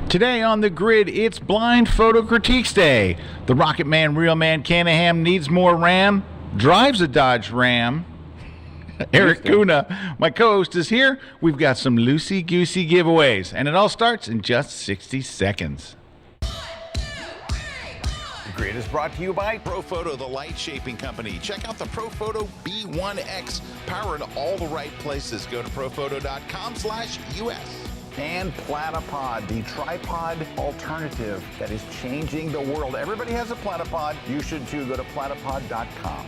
Today on the grid, it's Blind Photo Critiques Day. The Rocket Man, Real Man Canahan needs more RAM, drives a Dodge Ram. Erik Kuna, my co-host, is here. We've got some loosey-goosey giveaways, and it all starts in just 60 seconds. The grid is brought to you by ProPhoto, the light shaping company. Check out the ProPhoto B1X, powered all the right places. Go to prophoto.com/US. And Platypod, the tripod alternative that is changing the world. Everybody has a Platypod. You should too. Go to platypod.com.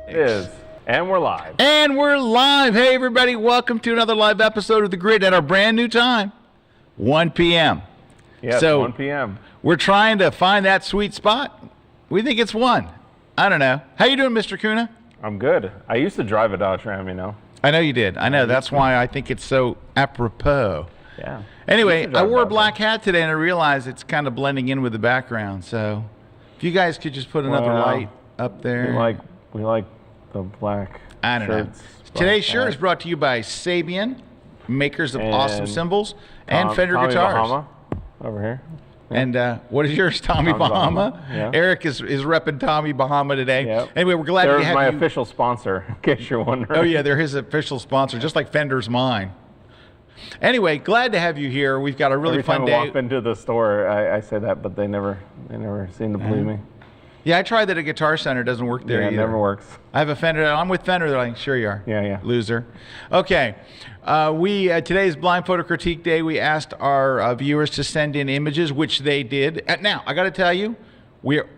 It is. And we're live. And we're live. Hey, everybody. Welcome to another live episode of The Grid at our brand new time, 1 p.m. Yes, so 1 p.m. We're trying to find that sweet spot. We think it's 1. I don't know. How you doing, Mr. Kuna? I'm good. I used to drive a Dodge Ram, you know. I know you did. I know. That's why I think it's so apropos. Yeah. Anyway, I wore a black hat today, and I realized it's kind of blending in with the background. So if you guys could just put another light up there. We like the black I don't shirts. know. Today's shirt is brought to you by Sabian, makers of awesome cymbals, and Fender Tommy guitars. Bahama, over here. And what is yours, Tommy Bahama? Yeah. Eric is repping Tommy Bahama today. Yep. Anyway, we're glad to They're have my you. official sponsor, in case you're wondering. Oh, yeah, they're his official sponsor, just like Fender's mine. Anyway, glad to have you here. We've got a really fun day. Every time I walk into the store, I say that, but they never seem to believe me. Yeah, I tried that at Guitar Center. It doesn't work there Yeah, either. it never works. I have a Fender. I'm with Fender. They're like, sure you are. Yeah. Loser. Okay. Today's Blind Photo Critique Day. We asked our viewers to send in images, which they did. Now, I got to tell you,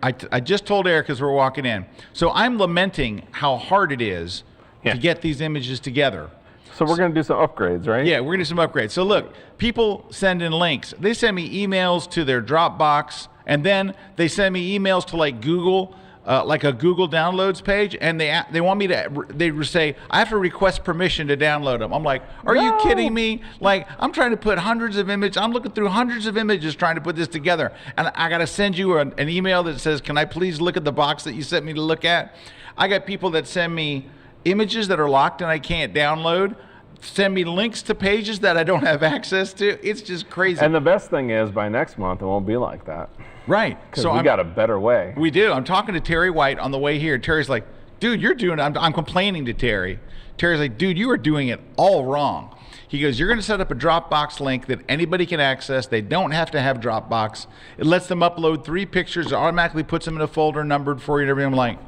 I just told Eric as we're walking in. So I'm lamenting how hard it is to get these images together. So we're going to do some upgrades, right? Yeah, we're going to do some upgrades. So look, people send in links. They send me emails to their Dropbox, and then they send me emails to like Google, like a Google Downloads page, and they want me to, they say, I have to request permission to download them. I'm like, are you kidding me? Like, I'm trying to put hundreds of images, I'm looking through hundreds of images trying to put this together, and I got to send you an email that says, can I please look at the box that you sent me to look at? I got people that send me images that are locked and I can't download, send me links to pages that I don't have access to. It's just crazy. And the best thing is, by next month, it won't be like that. Right. Because we got a better way. We do. I'm talking to Terry White on the way here. Terry's like, dude, you're doing it. I'm complaining to Terry. Terry's like, dude, you are doing it all wrong. He goes, you're going to set up a Dropbox link that anybody can access. They don't have to have Dropbox. It lets them upload 3 pictures. It automatically puts them in a folder numbered for you and everything. I'm like,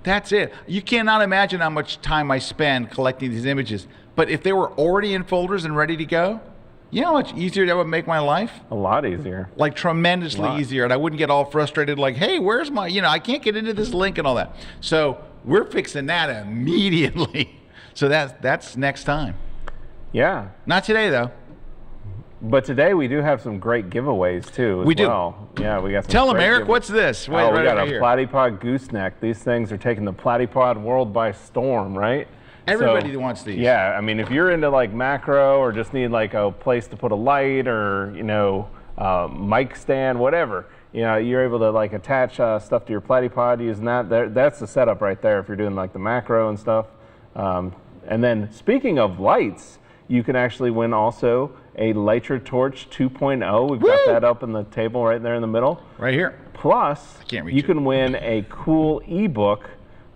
that's it. You cannot imagine how much time I spend collecting these images. But if they were already in folders and ready to go, you know how much easier that would make my life? A lot easier. Like tremendously easier. And I wouldn't get all frustrated like, hey, where's my, I can't get into this link and all that. So we're fixing that immediately. So that's next time. Yeah. Not today, though. But today we do have some great giveaways, too, as we do. well. Yeah, we got some Tell them, great Eric, giveaways. what's this? Wait, we got a Platypod gooseneck. These things are taking the Platypod world by storm, right? Everybody wants these. Yeah, I mean, if you're into like macro or just need like a place to put a light or, mic stand, whatever, you're able to like attach stuff to your Platypod using that. That's the setup right there if you're doing like the macro and stuff. And then speaking of lights, you can actually win also a Lighter Torch 2.0. We've got that up on the table right there in the middle. Right here. Plus, you can win a cool ebook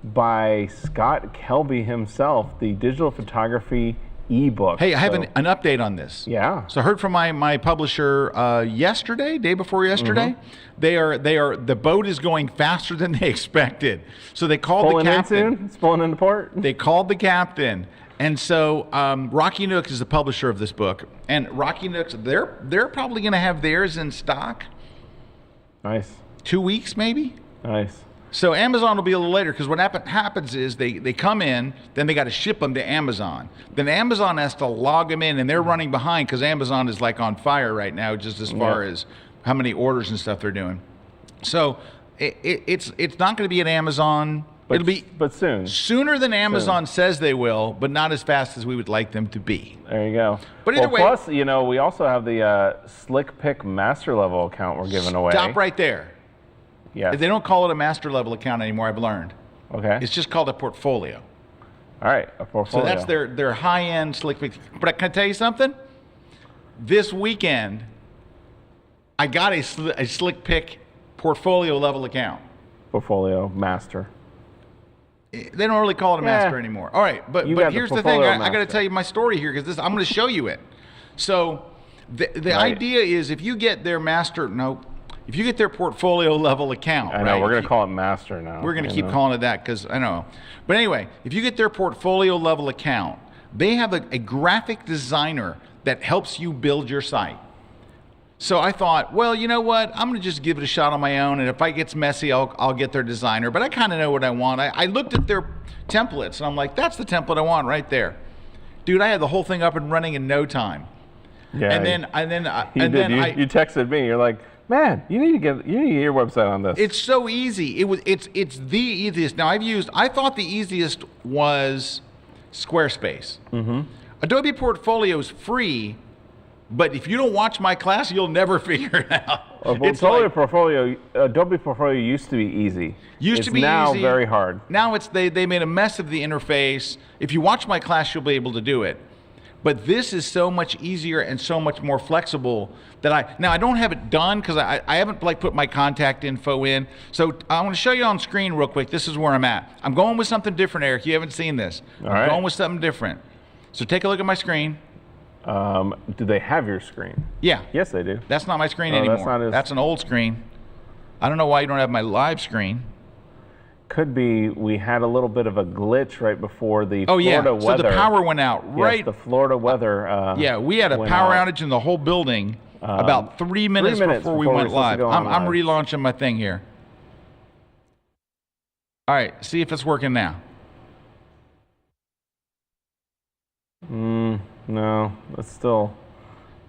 by Scott Kelby himself, the digital photography ebook. Hey, I have an update on this. Yeah. So I heard from my publisher day before yesterday. Mm-hmm. The boat is going faster than they expected. So they called the captain. It's pulling into port. They called the captain. And so Rocky Nooks is the publisher of this book. And Rocky Nooks, they're probably going to have theirs in stock. Nice. 2 weeks maybe? Nice. So Amazon will be a little later because what happens is they come in, then they got to ship them to Amazon. Then Amazon has to log them in, and they're running behind because Amazon is like on fire right now, just as far as how many orders and stuff they're doing. So it's not going to be at Amazon. It'll be soon. Sooner than Amazon says they will, but not as fast as we would like them to be. There you go. But either way, plus, we also have the Slick Pick Master Level account we're giving away. Stop right there. Yes. They don't call it a master level account anymore, I've learned. Okay. It's just called a portfolio. All right, a portfolio. So that's their high-end Slick Pick. But can I tell you something? this weekend, I got a Slick Pick portfolio level account. Portfolio master. They don't really call it a master anymore. All right, but here's the thing. I got to tell you my story here because I'm going to show you it. So the idea is if you get their if you get their portfolio level account. I know, we're going to call it master now. We're going to keep calling it that because I know. But anyway, if you get their portfolio level account, they have a graphic designer that helps you build your site. So I thought, well, you know what? I'm going to just give it a shot on my own, and if it gets messy, I'll get their designer. But I kind of know what I want. I looked at their templates, and I'm like, that's the template I want right there. Dude, I had the whole thing up and running in no time. Yeah. And then you texted me. You're like, man, you need to get your website on this. It's so easy. It's the easiest. Now I thought the easiest was Squarespace. Mm-hmm. Adobe Portfolio is free. But if you don't watch my class, you'll never figure it out. Adobe Portfolio used to be easy. It's now very hard. Now they made a mess of the interface. If you watch my class, you'll be able to do it. But this is so much easier and so much more flexible that I don't have it done because I haven't put my contact info in. So I want to show you on screen real quick. This is where I'm at. I'm going with something different, Eric. You haven't seen this. I'm going with something different. So take a look at my screen. Do they have your screen? Yeah. Yes, they do. That's not my screen anymore. That's an old screen. I don't know why you don't have my live screen. Could be we had a little bit of a glitch right before the Florida weather. So the power went out. Right. Yes, the Florida weather. We had a power outage in the whole building about 3 minutes before we went live. I'm relaunching my thing here. All right. See if it's working now. No, it's still.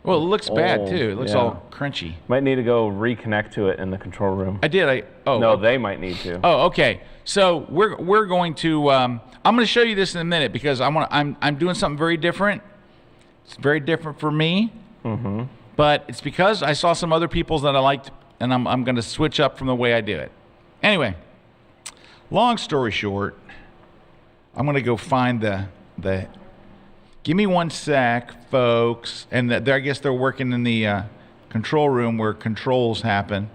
Well, it looks bad old. too. It looks all crunchy. Might need to go reconnect to it in the control room. I did. No, they might need to. Oh, okay. So we're going to. I'm going to show you this in a minute because I'm doing something very different. It's very different for me. Mm-hmm. But it's because I saw some other people's that I liked, and I'm going to switch up from the way I do it. Anyway, long story short, I'm going to go find the. Give me one sec, folks. And I guess they're working in the control room where controls happen.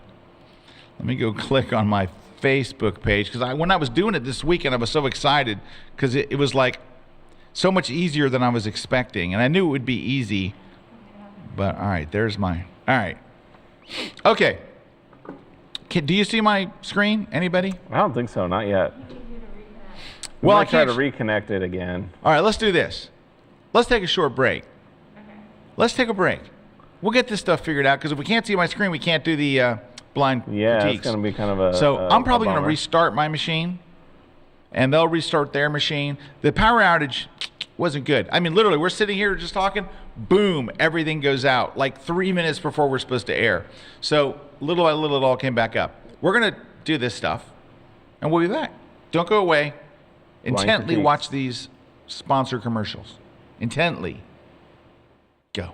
Let me go click on my Facebook page because when I was doing it this weekend, I was so excited because it was like so much easier than I was expecting, and I knew it would be easy. But all right, there's my. All right. Okay. Do you see my screen? Anybody? I don't think so. Not yet. Well, I try to reconnect it again. All right, let's do this. Let's take a short break. Okay. Let's take a break. We'll get this stuff figured out because if we can't see my screen, we can't do the blind critiques. It's going to be kind of a. So I'm probably going to restart my machine, and they'll restart their machine. The power outage wasn't good. I mean, literally, we're sitting here just talking. Boom, everything goes out like 3 minutes before we're supposed to air. So little by little, it all came back up. We're going to do this stuff, and we'll be back. Don't go away. Intently watch these sponsor commercials. Intently. Go.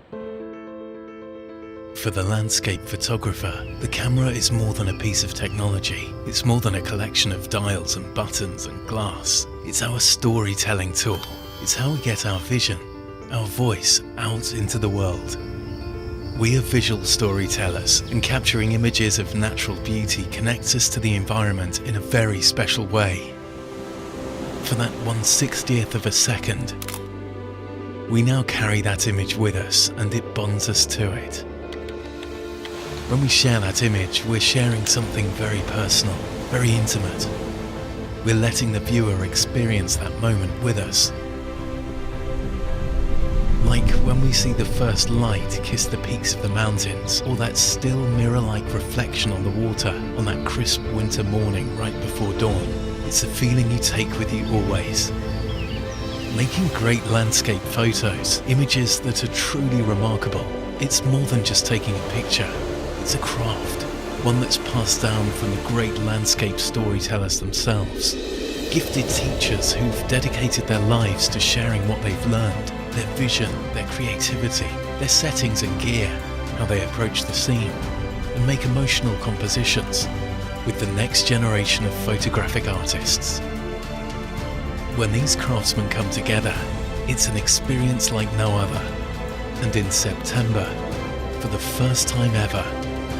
For the landscape photographer, the camera is more than a piece of technology. It's more than a collection of dials and buttons and glass. It's our storytelling tool. It's how we get our vision, our voice out into the world. We are visual storytellers, and capturing images of natural beauty connects us to the environment in a very special way. For that 1/60th of a second, we now carry that image with us, and it bonds us to it. When we share that image, we're sharing something very personal, very intimate. We're letting the viewer experience that moment with us. Like when we see the first light kiss the peaks of the mountains, or that still mirror-like reflection on the water on that crisp winter morning right before dawn. It's a feeling you take with you always. Making great landscape photos, images that are truly remarkable, it's more than just taking a picture. It's a craft, one that's passed down from the great landscape storytellers themselves. Gifted teachers who've dedicated their lives to sharing what they've learned, their vision, their creativity, their settings and gear, how they approach the scene, and make emotional compositions with the next generation of photographic artists. When these craftsmen come together, it's an experience like no other. And in September, for the first time ever,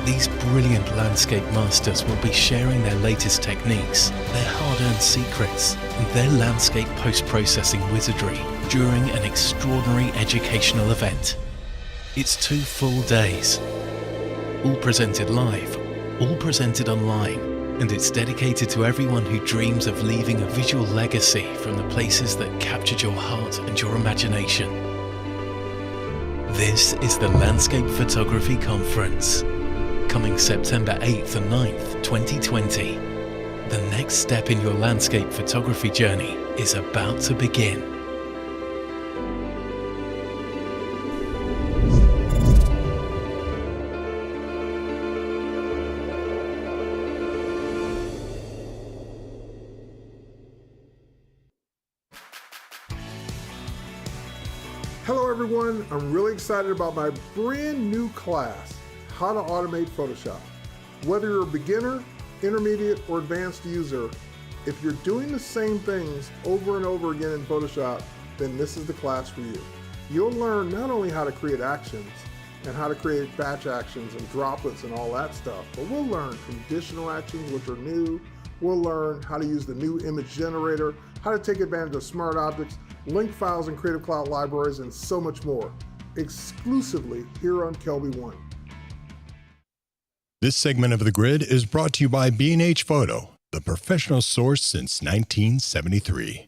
these brilliant landscape masters will be sharing their latest techniques, their hard-earned secrets, and their landscape post-processing wizardry during an extraordinary educational event. It's 2 full days, all presented live, all presented online, and it's dedicated to everyone who dreams of leaving a visual legacy from the places that captured your heart and your imagination. This is the Landscape Photography Conference, coming September 8th and 9th, 2020. The next step in your landscape photography journey is about to begin. Hello everyone, I'm really excited about my brand new class, How to Automate Photoshop. Whether you're a beginner, intermediate, or advanced user, if you're doing the same things over and over again in Photoshop, then this is the class for you. You'll learn not only how to create actions and how to create batch actions and droplets and all that stuff, but we'll learn conditional actions, which are new. We'll learn how to use the new image generator, how to take advantage of smart objects, link files in Creative Cloud libraries, and so much more, exclusively here on Kelby One. This segment of The Grid is brought to you by B&H Photo, the professional source since 1973.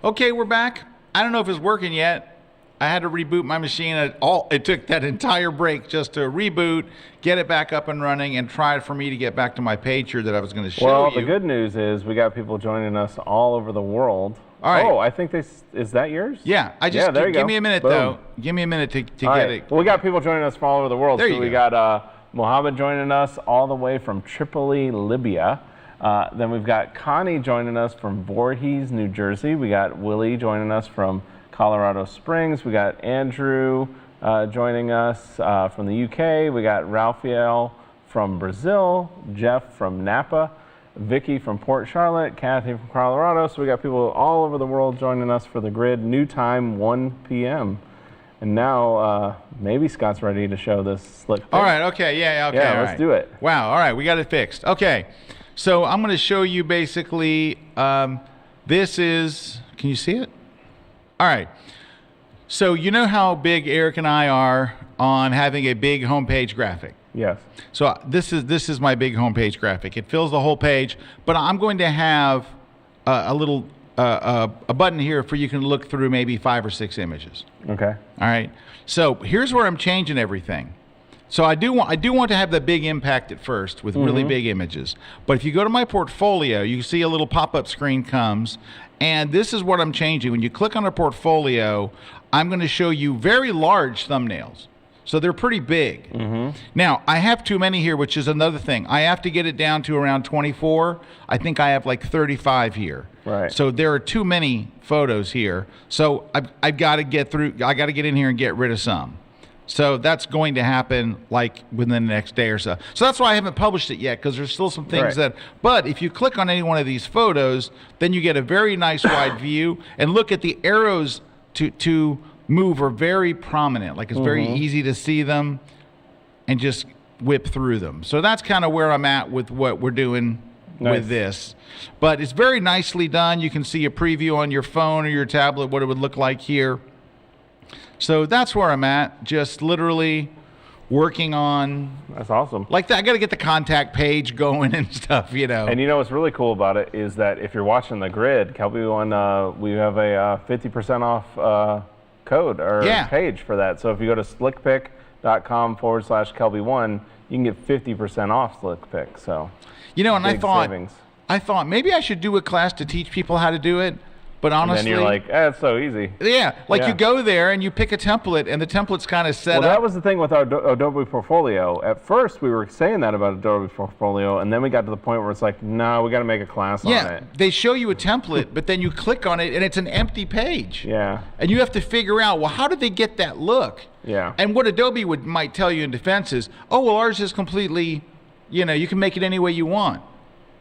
Okay, we're back. I don't know if it's working yet. I had to reboot my machine. It took that entire break just to reboot, get it back up and running, and try for me to get back to my page here that I was going to show you. Well, the good news is we got people joining us all over the world. All right. Oh, I think is that yours? Yeah, there you go. Give me a minute, Boom. though. Give me a minute to get right. it. Well, we got people joining us from all over the world. There so you we go. got Mohammed joining us all the way from Tripoli, Libya. Then we've got Connie joining us from Voorhees, New Jersey. We got Willie joining us from Colorado Springs. We got Andrew joining us from the UK. We got Raphael from Brazil, Jeff from Napa, Vicky from Port Charlotte, Kathy from Colorado. So we got people all over the world joining us for The Grid. New time, 1 p.m. And now maybe Scott's ready to show this slick pic. All right, okay, yeah, okay. Yeah, all let's do it. Wow, all right, we got it fixed. Okay, so I'm going to show you basically, this is, can you see it? All right, so you know how big Eric and I are on having a big homepage graphic? Yes. So this is my big homepage graphic. It fills the whole page, but I'm going to have a little a button here for you can look through maybe 5 or 6 images. Okay. All right. So here's where I'm changing everything. So I do want to have the big impact at first with really big images. But if you go to my portfolio, you see a little pop-up screen comes, and this is what I'm changing. When you click on a portfolio, I'm going to show you very large thumbnails. So they're pretty big. Now, I have too many here, which is another thing. I have to get it down to around 24. I think I have like 35 here. Right. So there are too many photos here. So I've got to get through. I got to get in here and get rid of some. So that's going to happen like within the next day or so. So that's why I haven't published it yet, because there's still some things that. But if you click on any one of these photos, then you get a very nice wide view, and look at the arrows to move are very prominent. Like it's very easy to see them and just whip through them. So that's kind of where I'm at with what we're doing with this. But it's very nicely done. You can see a preview on your phone or your tablet, what it would look like here. So that's where I'm at, just literally working on. That's awesome. Like that, I got to get the contact page going and stuff, you know. And you know what's really cool about it is that if you're watching The Grid, Kelby One, we have a 50% off code or page for that. So if you go to slickpick.com/Kelby One, you can get 50% off SlickPick. So, you know, and I savings. thought maybe I should do a class to teach people how to do it. But honestly, and then you're like, it's so easy. Yeah, like you go there and you pick a template, and the template's kind of set up. Well, that was the thing with our Adobe Portfolio. At first, we were saying that about Adobe Portfolio, and then we got to the point where it's like, no, we got to make a class on it. Yeah, they show you a template, but then you click on it, and it's an empty page. Yeah. And you have to figure out, well, how did they get that look? Yeah. And what Adobe might tell you in defense is, oh, well, ours is completely, you know, you can make it any way you want.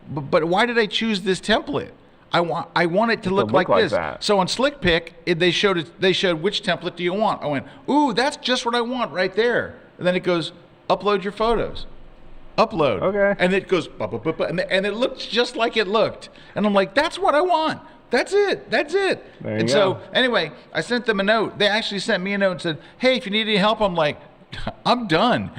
But why did I choose this template? I want it to look like this. that. So on Slick Pick, they showed which template do you want. I went, ooh, that's just what I want right there. And then it goes, upload your photos. Upload. Okay. And it goes, and it looks just like it looked. And I'm like, that's what I want. That's it. That's it. There you and go. so anyway, I sent them a note. They actually sent me a note and said, hey, if you need any help, I'm like, I'm done.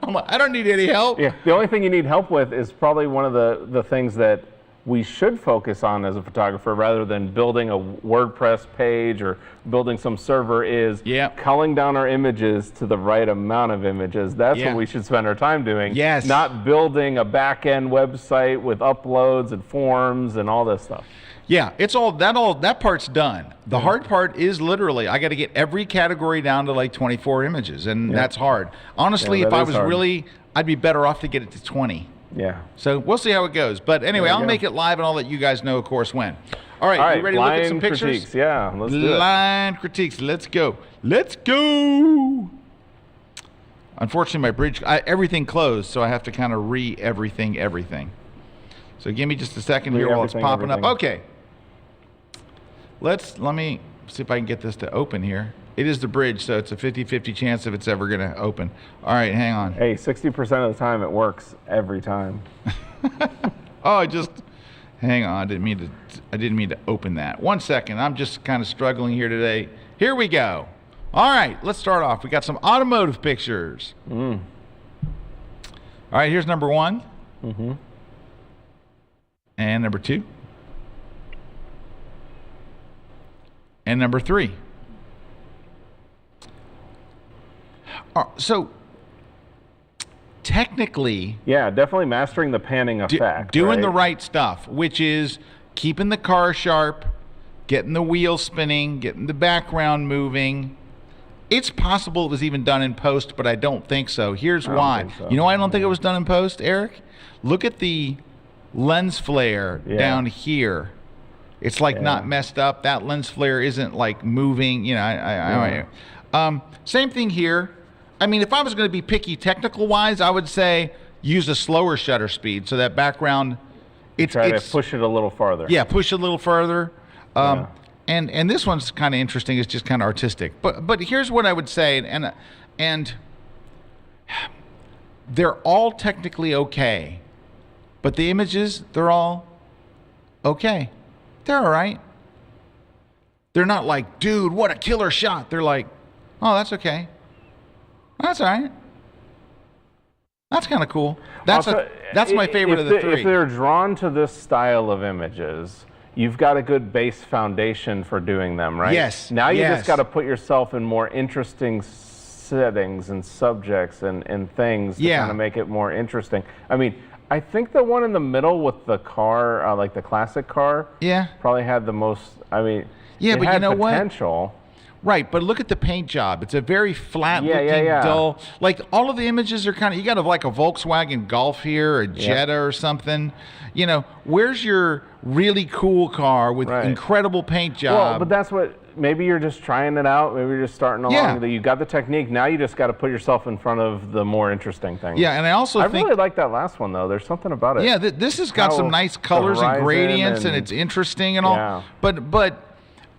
I'm like, I don't need any help. Yeah, the only thing you need help with is probably one of the things that we should focus on as a photographer rather than building a WordPress page or building some server is culling down our images to the right amount of images. That's what we should spend our time doing. Yes. Not building a back-end website with uploads and forms and all this stuff. Yeah, it's all that part's done. The hard part is literally I got to get every category down to like 24 images, and that's hard. Honestly, if I was really, I'd be better off to get it to 20. Yeah. So we'll see how it goes. But anyway, I'll make it live, and I'll let you guys know, of course, when. All right, you ready to look at some pictures? Critiques. Yeah, let's do it. Line critiques. Let's go. Let's go. Unfortunately, my bridge, everything closed, so I have to kind of everything. So give me just a second here while it's popping up. Okay. Let me see if I can get this to open here. It is the bridge, so it's a 50-50 chance if it's ever going to open. All right, hang on. Hey, 60% of the time it works every time. Oh, hang on. I didn't mean to open that. 1 second. I'm just kind of struggling here today. Here we go. All right, let's start off. We got some automotive pictures. All right, here's number 1. And number 2. And number 3. So technically, yeah, definitely mastering the panning effect, doing the right stuff, which is keeping the car sharp, getting the wheels spinning, getting the background moving. It's possible it was even done in post, but I don't think so. Here's why. You know why I don't think it was done in post, Eric? Look at the lens flare down here. It's like not messed up. That lens flare isn't like moving. You know, same thing here. I mean, if I was going to be picky technical-wise, I would say use a slower shutter speed so that background. Try to push it a little farther. Yeah, push it a little further. And this one's kind of interesting. It's just kind of artistic. But here's what I would say, and they're all technically okay, but the images, they're all okay. They're all right. They're not like, dude, what a killer shot. They're like, oh, that's okay. That's all right. That's kind of cool. That's my favorite of the 3. If they're drawn to this style of images, you've got a good base foundation for doing them, right? Yes. Now you just got to put yourself in more interesting settings and subjects and things to kind of make it more interesting. I mean, I think the one in the middle with the car, like the classic car, probably had the most. I mean, it but had you know potential. What? Right, but look at the paint job. It's a very flat-looking, dull. Like all of the images are kind of. You got like a Volkswagen Golf here, a Jetta or something. You know, where's your really cool car with incredible paint job? Well, but that's what. Maybe you're just trying it out. Maybe you're just starting along. You got the technique. Now you just got to put yourself in front of the more interesting things. Yeah, and I also think really like that last one though. There's something about it. Yeah, this has got some nice colors and gradients, and it's interesting and all. But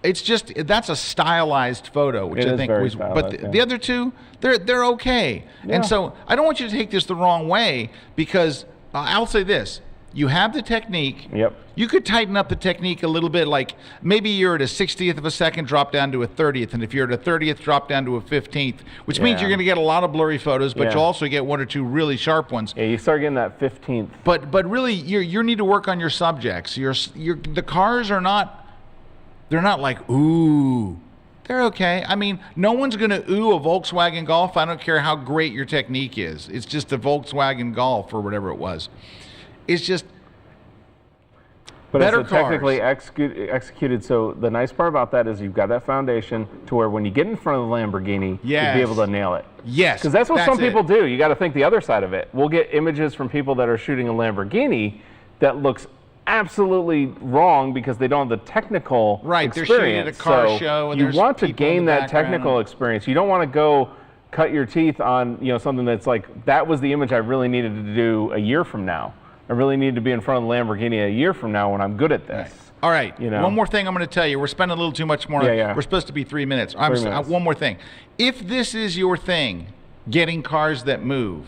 it's just that's a stylized photo, which I think was. But the other two, they're okay. And so I don't want you to take this the wrong way because I'll say this. You have the technique. Yep. You could tighten up the technique a little bit, like maybe you're at a 60th of a second, drop down to a 30th, and if you're at a 30th, drop down to a 15th, which means you're going to get a lot of blurry photos, but you'll also get 1 or 2 really sharp ones. Yeah, you start getting that 15th. But really, you need to work on your subjects. The cars are not. They're not like ooh. They're okay. I mean, no one's going to ooh a Volkswagen Golf. I don't care how great your technique is. It's just a Volkswagen Golf or whatever it was. It's just better it's technically executed. So the nice part about that is you've got that foundation to where when you get in front of the Lamborghini, you'll be able to nail it. Yes. Because that's what some people do. You got to think the other side of it. We'll get images from people that are shooting a Lamborghini that looks absolutely wrong because they don't have the technical experience. They're shooting at a car show. And you want to gain that technical experience. You don't want to go cut your teeth on something that's like, that was the image I really needed to do a year from now. I really need to be in front of the Lamborghini a year from now when I'm good at this. All right. You know? One more thing I'm going to tell you. We're spending a little too much more. Yeah. We're supposed to be 3 minutes. 3 minutes. One more thing. If this is your thing, getting cars that move,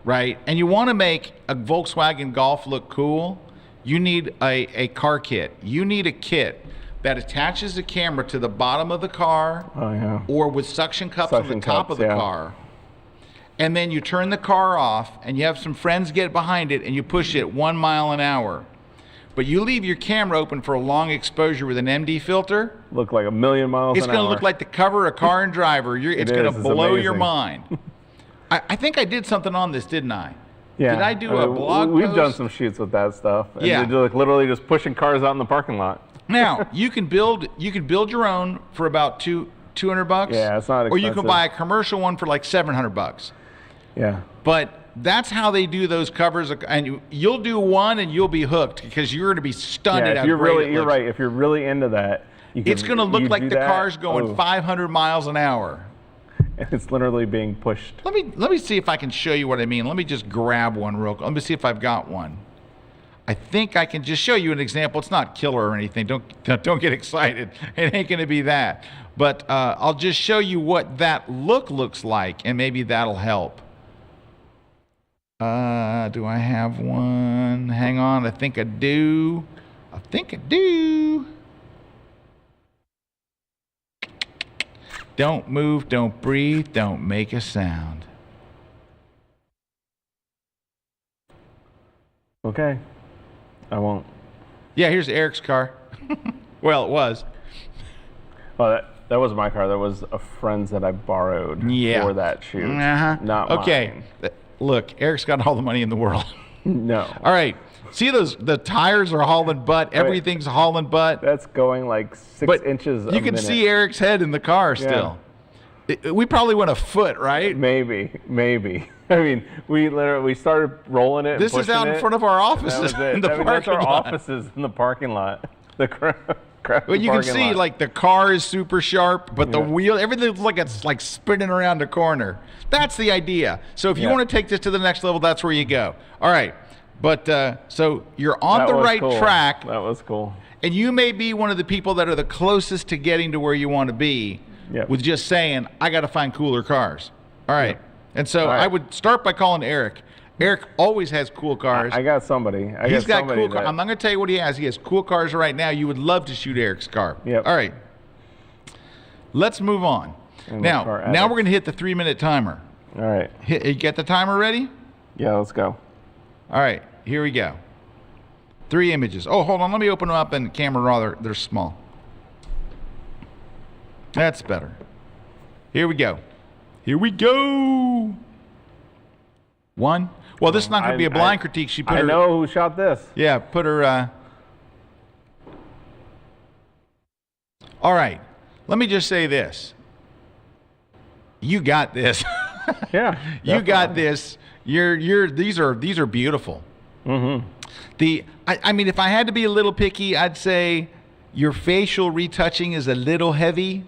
right, and you want to make a Volkswagen Golf look cool, you need a car kit. You need a kit that attaches the camera to the bottom of the car or with suction cups on the top of the car. And then you turn the car off and you have some friends get behind it and you push it 1 mile an hour. But you leave your camera open for a long exposure with an MD filter. Look like a million miles an hour. It's going to look like the cover of Car and Driver. It's going to blow your mind. I think I did something on this, didn't I? Yeah. Did I do a blog post? We've done some shoots with that stuff. And yeah. They're like literally just pushing cars out in the parking lot. Now, you can build your own for about $200. Yeah, it's not expensive. Or you can buy a commercial one for like $700. Yeah. But that's how they do those covers, and you'll do one and you'll be hooked because you're going to be stunned at how you're great it looks. You're right. If you're really into that, it's going to look like the car's going 500 miles an hour. And it's literally being pushed. Let me see if I can show you what I mean. Let me just grab one real quick. Let me see if I've got one. I think I can just show you an example. It's not killer or anything. Don't get excited. It ain't going to be that. But I'll just show you what that looks like, and maybe that'll help. Do I have one? Hang on. I think I do. Don't move, don't breathe, don't make a sound. Okay. I won't. Yeah, here's Eric's car. Well, it was. Well, that was my car. That was a friend's that I borrowed for that shoot. Not mine. Look, Eric's got all the money in the world. No. All right. See the tires are hauling butt. Everything's hauling butt. That's going like 6 inches a minute. You can see Eric's head in the car still. We probably went a foot, right? Maybe. I mean, we started rolling it. This is out in front of our offices in the parking that's our lot. offices in the parking lot. The Well, you can see like the car is super sharp, but the wheel, everything looks like it's like spinning around the corner. That's the idea. So if you want to take this to the next level, that's where you go. All right. But so you're on the right track. That was cool. And you may be one of the people that are the closest to getting to where you want to be with just saying, I got to find cooler cars. All right. And so I would start by calling Erik. Erik always has cool cars. I got somebody. He's got cool cars. I'm not going to tell you what he has. He has cool cars right now. You would love to shoot Erik's car. Yep. All right. Let's move on. Now we're going to hit the 3-minute timer. All right. You get the timer ready? Yeah, let's go. All right. Here we go. 3 images. Oh, hold on. Let me open them up in camera raw. They're small. That's better. Here we go. Here we go. 1. Well, this is not going to be a blind critique. She put I know who shot this. Yeah, put her. All right. Let me just say this. You got this. Yeah. You got this. These are beautiful. Mm-hmm. I mean, if I had to be a little picky, I'd say your facial retouching is a little heavy.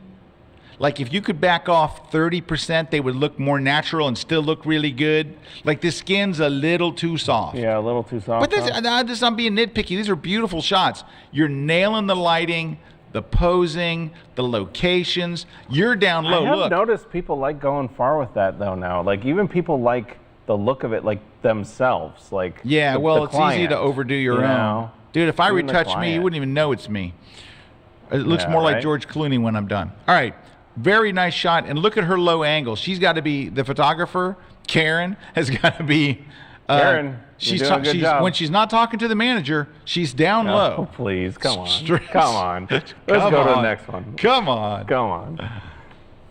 Like if you could back off 30%, they would look more natural and still look really good. Like the skin's a little too soft. Yeah, a little too soft. But I'm being nitpicky. These are beautiful shots. You're nailing the lighting, the posing, the locations. You're down low. I have noticed people like going far with that though now. Like even people like the look of it like themselves. Like it's easy to overdo your own. Dude, if I retouch me, you wouldn't even know it's me. It looks more like George Clooney when I'm done. All right. Very nice shot. And look at her low angle. She's got to be the photographer. Karen has got to be. Karen, she's when she's not talking to the manager, she's down low. Oh, please, come on. Come on. Let's go to the next one. Come on. Come on.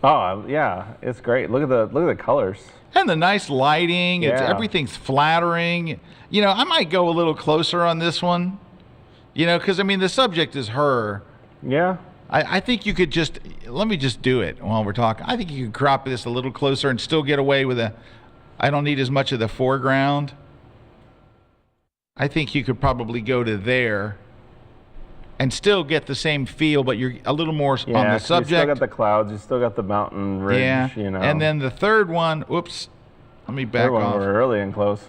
Oh, yeah, it's great. Look at the colors. And the nice lighting. Everything's flattering. You know, I might go a little closer on this one. You know, because I mean the subject is her. Yeah. I think you could let me just do it while we're talking. I think you could crop this a little closer and still get away with I don't need as much of the foreground. I think you could probably go to there and still get the same feel, but you're a little more on the subject. You still got the clouds, you still got the mountain ridge, you know. And then the third one, let me back off. We're early and close.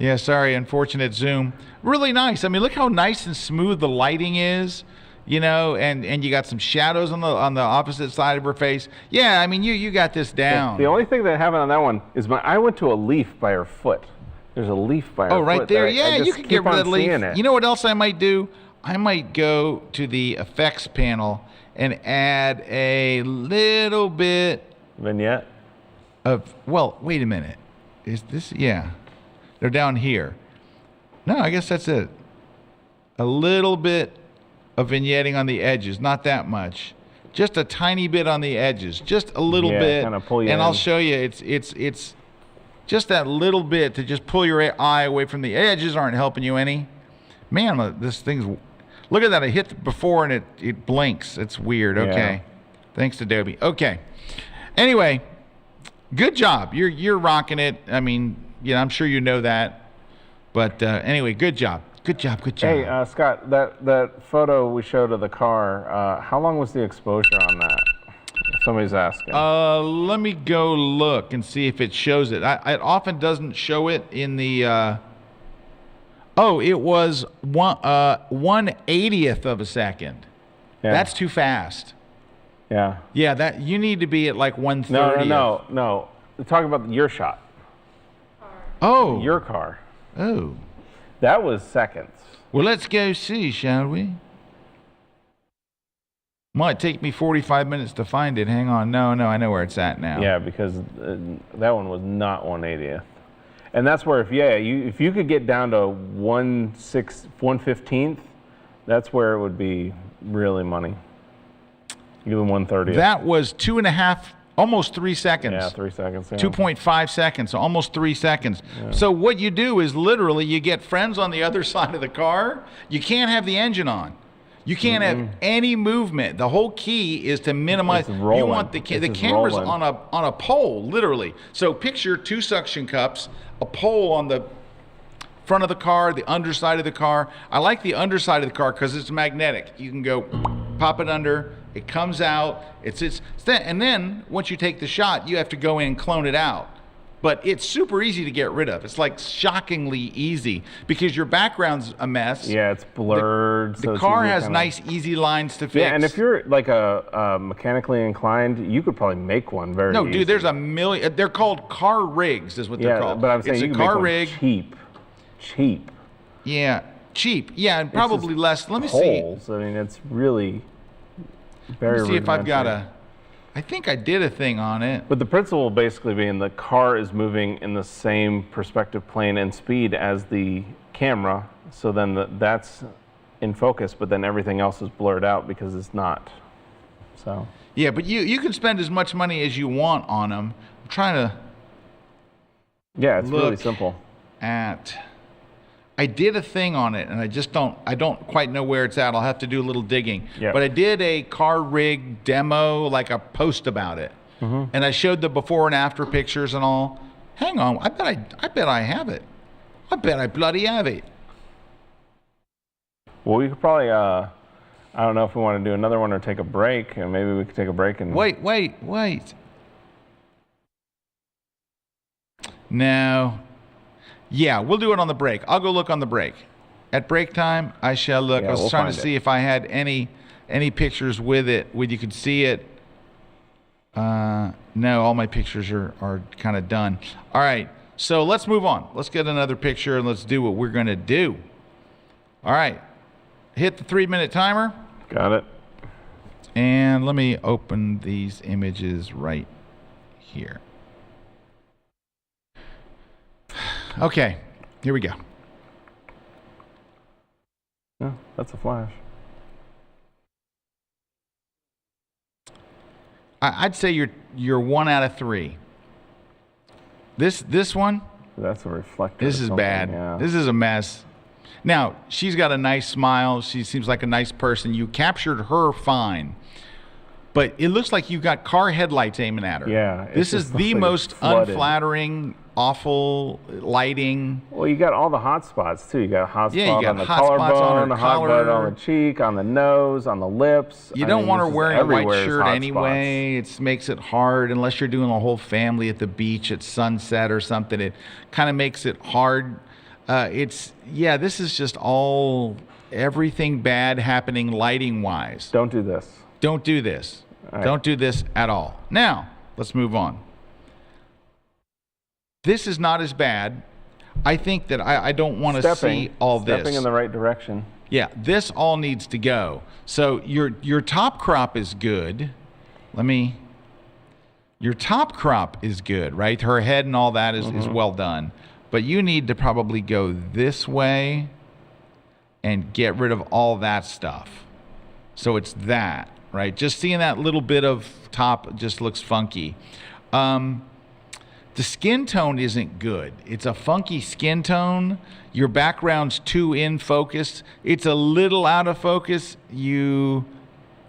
Yeah, sorry, unfortunate Zoom. Really nice. I mean, look how nice and smooth the lighting is, you know, and you got some shadows on the opposite side of her face. Yeah, I mean, you got this down. The only thing that happened on that one is I went to a leaf by her foot. There's a leaf by her foot. Oh, right there. Yeah, you can get rid of the leaf. It. You know what else I might do? I might go to the effects panel and add a little bit vignette of, well, wait a minute. Is this, yeah. They're down here. No, I guess that's it. A little bit of vignetting on the edges, not that much. Just a tiny bit on the edges, just a little bit. Kind of pull you and in. I'll show you, it's just that little bit to just pull your eye away from the edges aren't helping you any. Man, this thing's, look at that. I hit before and it blinks. It's weird. Okay. Yeah. Thanks, Adobe. Okay. Anyway, good job. You're rocking it. I mean, you know, I'm sure you know that. But anyway, good job. Good job. Good job. Hey, Scott, that photo we showed of the car, how long was the exposure on that? Somebody's asking. Let me go look and see if it shows it. It often doesn't show it in the... Oh, it was 1/80th of a second. Yeah. That's too fast. Yeah. Yeah, that you need to be at like 1/30. No. We're talking about your shot. Oh. Your car. Oh. That was seconds. Well, let's go see, shall we? Might take me 45 minutes to find it. Hang on. No, I know where it's at now. Yeah, because that one was not 1/80th. And that's where, if you could get down to 1/15th, that's where it would be really money. Even 1/30th. That was 2.5, almost 3 seconds. Yeah, 3 seconds. Yeah. 2.5 seconds, almost 3 seconds. Yeah. So what you do is literally you get friends on the other side of the car. You can't have the engine on. You can't have any movement. The whole key is to minimize. You want the camera's on a pole, literally. So picture 2 suction cups, a pole on the front of the car, the underside of the car. I like the underside of the car because it's magnetic. You can go pop it under. It comes out. And then once you take the shot, you have to go in and clone it out. But it's super easy to get rid of. It's like shockingly easy because your background's a mess. Yeah, it's blurred. The car has nice, easy lines to fix. Yeah, and if you're like a mechanically inclined, you could probably make one very easy. No, dude, there's a million. They're called car rigs is what they're called. Yeah, but I'm saying it's you a can car make one rig. Cheap. Yeah, cheap. Yeah, and probably less. Let me holes. I mean, it's really very Let me see if I've got I think I did a thing on it. But the principle basically being the car is moving in the same perspective plane and speed as the camera, so then that's in focus, but then everything else is blurred out because it's not. So. Yeah, but you can spend as much money as you want on them. I'm trying to. Yeah, it's really simple. I did a thing on it, and I don't quite know where it's at. I'll have to do a little digging. Yep. But I did a car rig demo, like a post about it, and I showed the before and after pictures and all. Hang on, I bet I have it. I bet I bloody have it. Well, we could probably. I don't know if we want to do another one or take a break, and maybe we could take a break and. Wait. No. Yeah, we'll do it on the break. I'll go look on the break. At break time, I shall look. I was trying to see if I had any pictures with it, where you could see it. No, all my pictures are kind of done. All right, so let's move on. Let's get another picture and let's do what we're going to do. All right, hit the 3-minute timer. Got it. And let me open these images right here. Okay, here we go. Yeah, that's a flash. I'd say you're 1 out of 3. This one. That's a reflector. This is bad. Yeah. This is a mess. Now she's got a nice smile. She seems like a nice person. You captured her fine, but it looks like you got car headlights aiming at her. Yeah. This is the most unflattering, awful lighting. Well, you got all the hot spots too. You got a hot you spot got on the hot spots collarbone, on her a hot spot collar. on the cheek, on the nose, on the lips. You don't want her wearing a white shirt hot anyway. It makes it hard unless you're doing a whole family at the beach at sunset or something. It kind of makes it hard. this is just everything bad happening lighting wise. Don't do this. Don't do this. Right. Don't do this at all. Now, let's move on. This is not as bad. I think that I don't want to see all this. Stepping in the right direction. Yeah, this all needs to go. So your top crop is good. Your top crop is good, right? Her head and all that is well done. But you need to probably go this way and get rid of all that stuff. So it's that, right? Just seeing that little bit of top just looks funky. The skin tone isn't good. It's a funky skin tone. Your background's too in focus. It's a little out of focus. You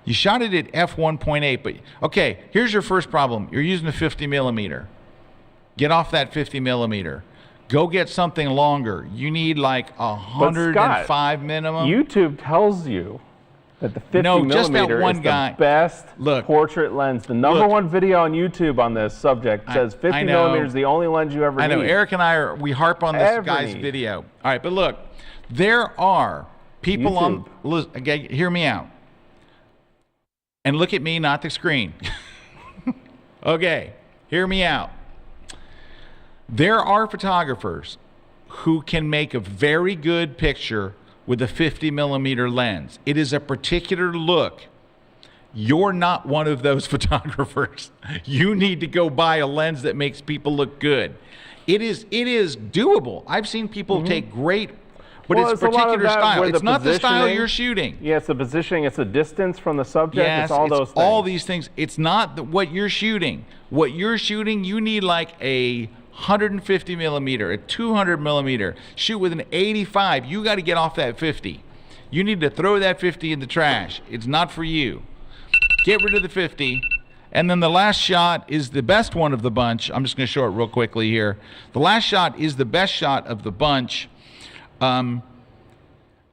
shot it at f1.8, but okay, here's your first problem. You're using a 50 millimeter. Get off that 50 millimeter. Go get something longer. You need like 105 Scott, minimum. YouTube tells you that the 50 millimeter is the best portrait lens. The number one video on YouTube on this subject says 50 millimeter is the only lens you ever need. I know. Eric and I we harp on this guy's video. All right, but look, there are people on. Okay, hear me out. And look at me, not the screen. Okay, hear me out. There are photographers who can make a very good picture with a 50 millimeter lens. It is a particular look. You're not one of those photographers. You need to go buy a lens that makes people look good. It is doable. I've seen people take great, but it's particular style. It's not the style you're shooting. Yeah, it's the positioning. It's the distance from the subject. Yes, it's all those things. All these things. It's not what you're shooting. What you're shooting, you need like a 150 millimeter, a 200 millimeter. Shoot with an 85. You got to get off that 50. You need to throw that 50 in the trash. It's not for you. Get rid of the 50. And then the last shot is the best one of the bunch. I'm just going to show it real quickly here. The last shot is the best shot of the bunch. The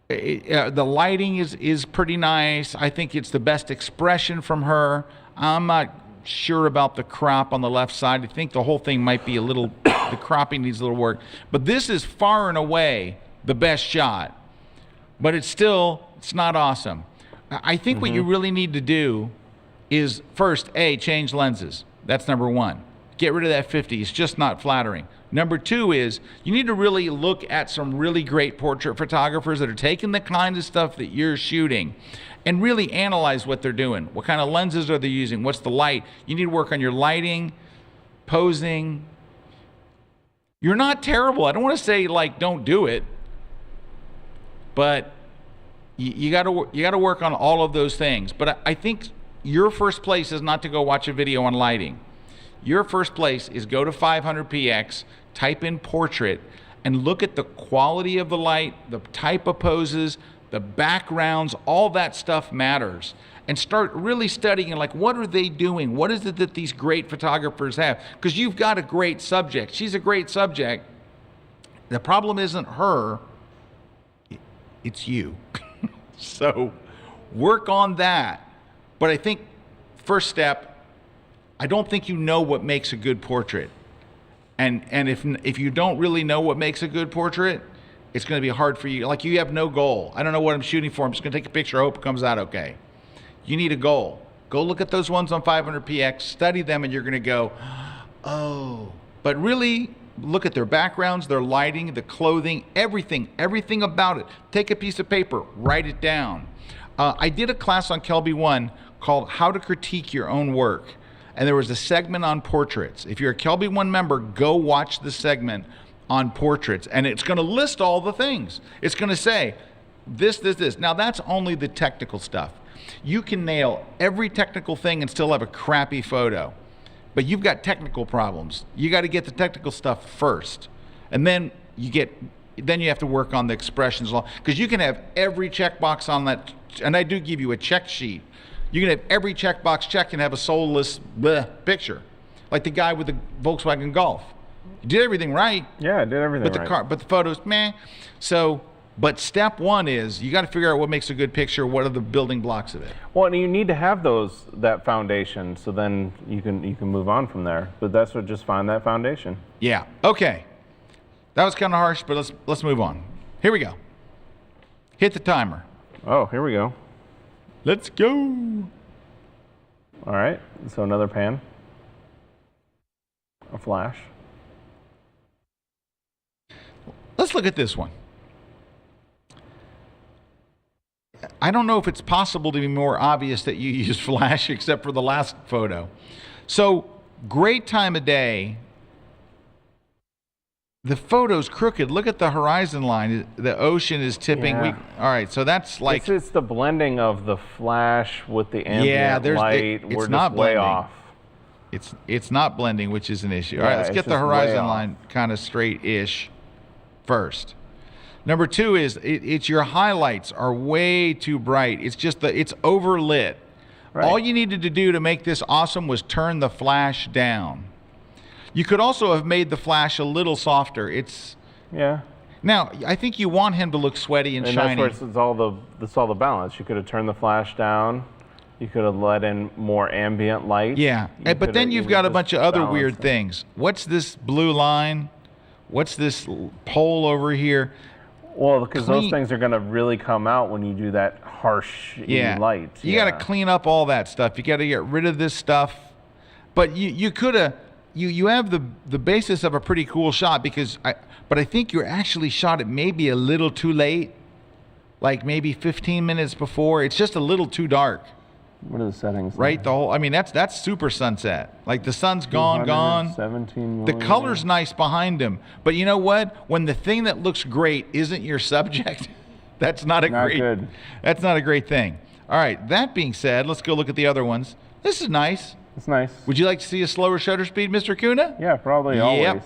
lighting is pretty nice. I think it's the best expression from her. I'm not sure about the crop on the left side. I think the whole thing might be the cropping needs a little work. But this is far and away the best shot. But it's not awesome. I think what you really need to do is first, change lenses. That's number one. Get rid of that 50. It's just not flattering. Number two is you need to really look at some really great portrait photographers that are taking the kind of stuff that you're shooting and really analyze what they're doing. What kind of lenses are they using? What's the light? You need to work on your lighting, posing. You're not terrible. I don't want to say don't do it, but you got to work on all of those things. But I think your first place is not to go watch a video on lighting. Your first place is go to 500px, type in portrait, and look at the quality of the light, the type of poses, the backgrounds, all that stuff matters. And start really studying what are they doing? What is it that these great photographers have? Because you've got a great subject. She's a great subject. The problem isn't her, it's you. So work on that. But I think first step, I don't think you know what makes a good portrait. And if you don't really know what makes a good portrait, it's going to be hard for you. You have no goal. I don't know what I'm shooting for. I'm just going to take a picture. I hope it comes out okay. You need a goal. Go look at those ones on 500px, study them, and you're going to go, oh. But really look at their backgrounds, their lighting, the clothing, everything about it. Take a piece of paper, write it down. I did a class on Kelby 1 called How to Critique Your Own Work. And there was a segment on portraits. If you're a Kelby 1 member, go watch the segment on portraits. And it's going to list all the things. It's going to say this. Now, that's only the technical stuff. You can nail every technical thing and still have a crappy photo. But you've got technical problems. You got to get the technical stuff first. And then you have to work on the expressions. Because you can have every checkbox on that. And I do give you a check sheet. You can have every checkbox checked and have a soulless picture. Like the guy with the Volkswagen Golf. You did everything right. Yeah, I did everything right. But the photos, meh. So, but step one is you got to figure out what makes a good picture. What are the building blocks of it? Well, and you need to have that foundation, so then you can move on from there. But that's what, just find that foundation. Yeah. Okay. That was kind of harsh, but let's move on. Here we go. Hit the timer. Oh, here we go. Let's go. All right, so another pan. A flash. Let's look at this one. I don't know if it's possible to be more obvious that you use flash except for the last photo. So, great time of day. The photo's crooked. Look at the horizon line. The ocean is tipping. Yeah. All right, so that's like... It's the blending of the flash with the ambient light. It's We're not just way blending. off. It's not blending, which is an issue. All Yeah, right, let's it's get the just way horizon off. line kind of straight-ish first. Number two is it's your highlights are way too bright. It's just it's overlit. Right. All you needed to do to make this awesome was turn the flash down. You could also have made the flash a little softer. Yeah. Now, I think you want him to look sweaty and shiny. That's where it's all the balance. You could have turned the flash down. You could have let in more ambient light. Yeah, but then you've got a bunch of other weird things. What's this blue line? What's this pole over here? Well, because those things are going to really come out when you do that harsh light. You got to clean up all that stuff. You got to get rid of this stuff. But you could have, you have the basis of a pretty cool shot but I think you actually shot it maybe a little too late, like maybe 15 minutes before. It's just a little too dark. What are the settings? Right, that's super sunset. Like the sun's gone. 17 The color's nice behind him, but you know what? When the thing that looks great isn't your subject, that's not good. That's not a great thing. All right. That being said, let's go look at the other ones. This is nice. It's nice. Would you like to see a slower shutter speed, Mr. Kuna? Yeah, probably always.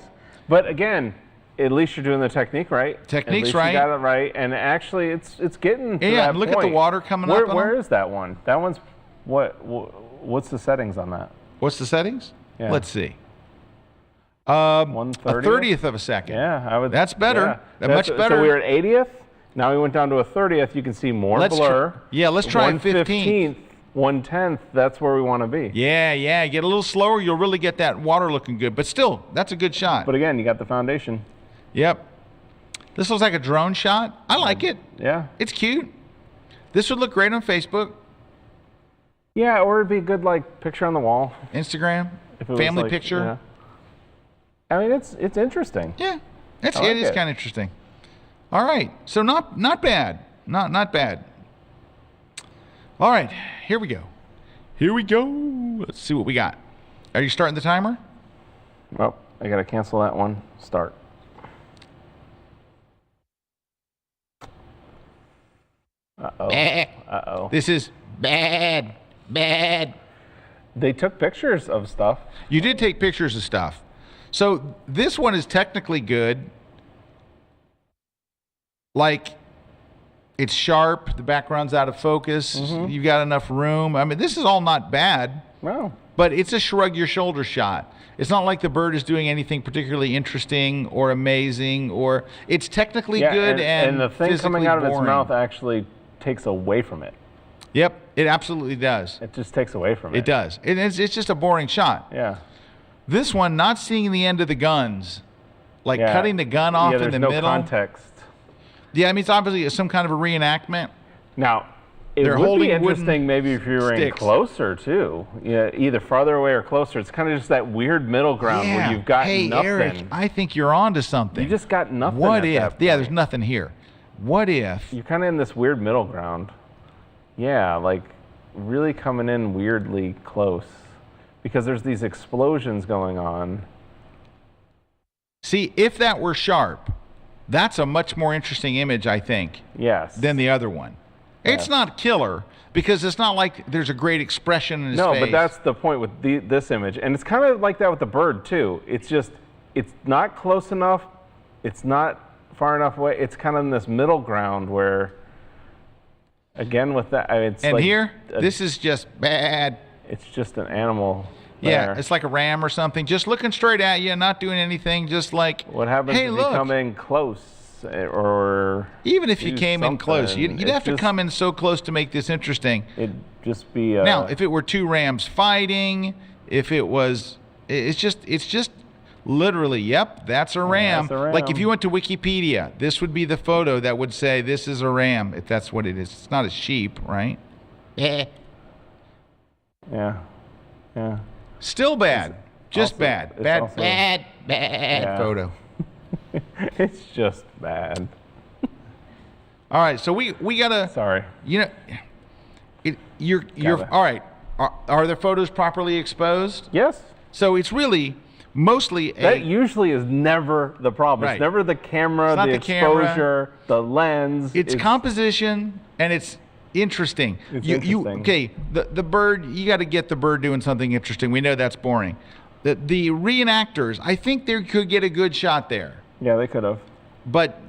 But again, at least you're doing the technique right. Technique's at least right. You got it right, and actually, it's getting to that look point. at the water coming up. Where is that one? That one's what's the settings on that? What's the settings? Yeah. Let's see. 1/30th? A 30th of a second. Yeah, I would. That's better. Much better. So we were at 80th. Now we went down to a 30th. You can see more blur. Let's try 15th. 1/10th. That's where we want to be. Yeah. Get a little slower. You'll really get that water looking good. But still, that's a good shot. But again, you got the foundation. Yep. This looks like a drone shot. I like it. Yeah. It's cute. This would look great on Facebook. Yeah, or it'd be a good picture on the wall. Instagram. If it was family picture. Yeah. I mean, it's interesting. Yeah. It is kind of interesting. All right. So not bad. Not bad. All right. Here we go. Let's see what we got. Are you starting the timer? Oh, I got to cancel that one. Start. Uh-oh. Uh-oh. This is bad. They took pictures of stuff. You did take pictures of stuff. So this one is technically good. It's sharp. The background's out of focus. Mm-hmm. You've got enough room. I mean, this is all not bad. No. But it's a shrug your shoulder shot. It's not like the bird is doing anything particularly interesting or amazing, or it's technically good and the thing coming out of its mouth actually takes away from it. Yep, it absolutely does. It just takes away from it. It does. It's just a boring shot. Yeah. This one, not seeing the end of the guns, cutting the gun off in the middle. There's no context. Yeah, I mean, it's obviously some kind of a reenactment. Now, it would be interesting maybe if you were in closer, too. Yeah, either farther away or closer. It's kind of just that weird middle ground where you've got nothing. Hey, Eric, I think you're on to something. You just got nothing. What if? Yeah, there's nothing here. What if? You're kind of in this weird middle ground. Yeah, really coming in weirdly close. Because there's these explosions going on. See, if that were sharp, that's a much more interesting image, I think. Yes. Than the other one. Yes. It's not killer because it's not like there's a great expression in his face. No, but that's the point with this image. And it's kind of like that with the bird, too. It's not close enough. It's not far enough away. It's kind of in this middle ground where, again, with that, this is just bad. It's just an animal. Yeah, it's like a ram or something, just looking straight at you, not doing anything, just what happens if you come in close, or even if you came in close, you'd have to come in so close to make this interesting. It'd just be now, if it were two rams fighting, if it was, it's just Literally, yep, that's a ram. That's a ram. Like if you went to Wikipedia, this would be the photo that would say this is a ram, if that's what it is. It's not a sheep, right? Yeah. Still bad. Just also- bad. it's Bad, also- bad Yeah. photo. It's just bad. All right, so we gotta. Sorry. You know, you're Gotta. all right. Are the photos properly exposed? Yes. So it's really mostly That usually is never the problem. Right. It's never the camera, It's not the the camera. exposure, the lens. it's composition and it's interesting. It's You interesting. okay? The bird. You got to get the bird doing something interesting. We know that's boring. The reenactors. I think they could get a good shot there, Yeah, they could have. but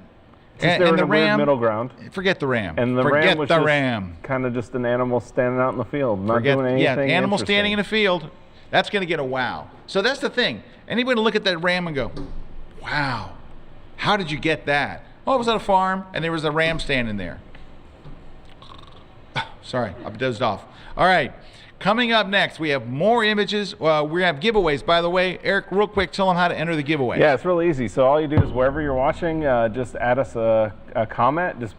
Since they were and in the a weird ram. middle ground. Forget the ram. And the forget ram was the just ram. kind of just an animal standing out in the field, not Forget, doing yeah, anything. animal standing in a interesting. field. That's going to get a wow. So that's the thing. Anybody look at that ram and go, wow, how did you get that? Oh, it was at a farm, and there was a ram standing there. Sorry, I dozed off. All right. Coming up next, we have more images. We have giveaways. By the way, Eric, real quick, tell them how to enter the giveaway. Yeah, it's really easy. So all you do is wherever you're watching, just add us a comment. Just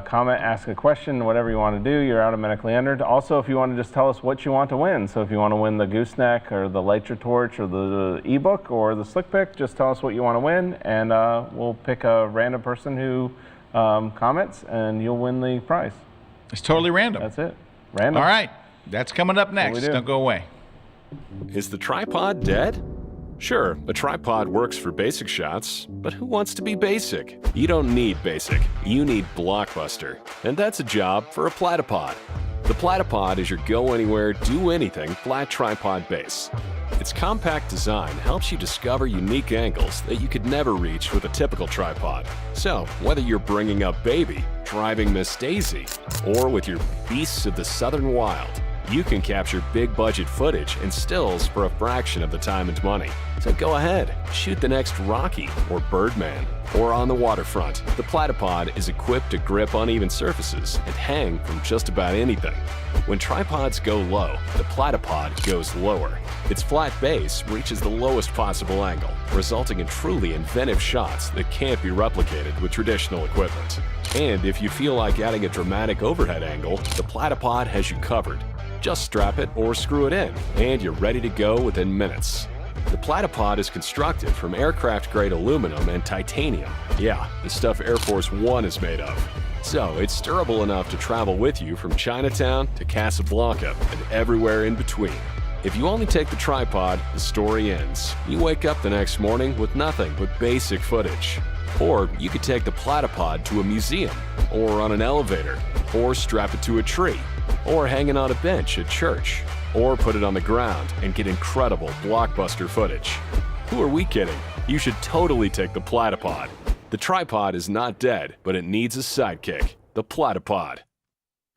comment, ask a question, whatever you want to do, you're automatically entered. Also, if you want to just tell us what you want to win. So if you want to win the gooseneck or the Lighter Torch or the ebook or the slick pick, just tell us what you want to win, and we'll pick a random person who comments, and you'll win the prize. It's totally random. That's it. Random. All right. That's coming up next. we do. Don't go away. Is the tripod dead? Sure, a tripod works for basic shots, but who wants to be basic? You don't need basic, you need blockbuster. And that's a job for a platypod. The platypod is your go-anywhere, do-anything flat tripod base. Its compact design helps you discover unique angles that you could never reach with a typical tripod. So, whether you're bringing up baby, driving Miss Daisy, or with your beasts of the southern wild, you can capture big budget footage and stills for a fraction of the time and money. So go ahead, shoot the next Rocky or Birdman. Or on the waterfront, the platypod is equipped to grip uneven surfaces and hang from just about anything. When tripods go low, the platypod goes lower. Its flat base reaches the lowest possible angle, resulting in truly inventive shots that can't be replicated with traditional equipment. And if you feel like adding a dramatic overhead angle, the platypod has you covered. Just strap it or screw it in, and you're ready to go within minutes. The platypod is constructed from aircraft-grade aluminum and titanium. Yeah, the stuff Air Force One is made of. So it's durable enough to travel with you from Chinatown to Casablanca and everywhere in between. If you only take the tripod, the story ends. You wake up the next morning with nothing but basic footage. Or you could take the platypod to a museum, or on an elevator, or strap it to a tree, or hanging on a bench at church, or put it on the ground and get incredible blockbuster footage. Who are we kidding? You should totally take the platypod. The tripod is not dead, but it needs a sidekick. The platypod.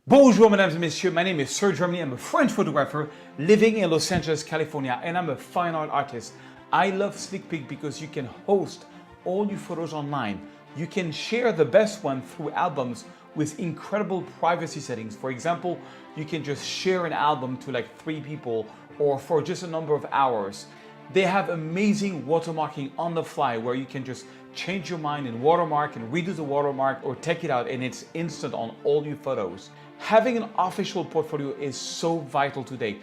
Bonjour, mesdames et messieurs. My name is Sir Germany. I'm a French photographer living in Los Angeles, California, and I'm a fine art artist. I love SlickPic because you can host all your photos online. You can share the best one through albums with incredible privacy settings. For example, you can just share an album to like 3 people or for just a number of hours. They have amazing watermarking on the fly where you can just change your mind and watermark and redo the watermark or take it out, and it's instant on all your photos. Having an official portfolio is so vital today.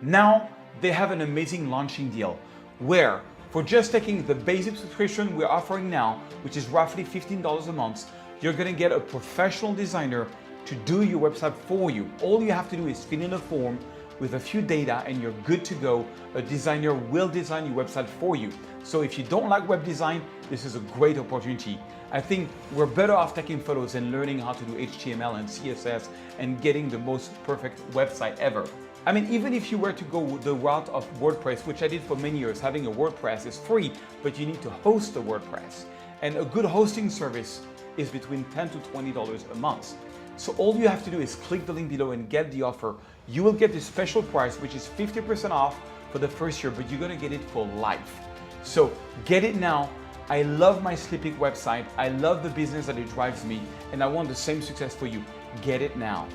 Now they have an amazing launching deal where for just taking the basic subscription we're offering now, which is roughly $15 a month, you're gonna get a professional designer to do your website for you. All you have to do is fill in a form with a few data and you're good to go. A designer will design your website for you. So if you don't like web design, this is a great opportunity. I think we're better off taking photos and learning how to do HTML and CSS and getting the most perfect website ever. I mean, even if you were to go the route of WordPress, which I did for many years, having a WordPress is free, but you need to host a WordPress. And a good hosting service is between $10 to $20 a month. So all you have to do is click the link below and get the offer. You will get this special price, which is 50% off for the first year, but you're gonna get it for life. So get it now. I love my SlickPic website. I love the business that it drives me, and I want the same success for you. Get it now.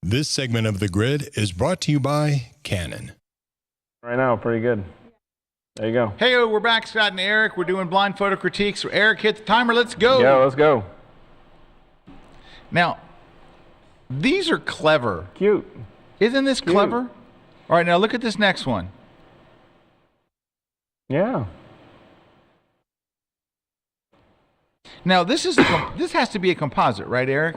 This segment of The Grid is brought to you by Canon. Right now, pretty good. There you go. Hey, we're back, Scott and Eric. We're doing blind photo critiques. So Eric, hit the timer. Let's go. Yeah, let's go. Now, these are clever. Cute. Isn't this clever? All right, now look at this next one. Yeah. Now, this has to be a composite, right, Eric?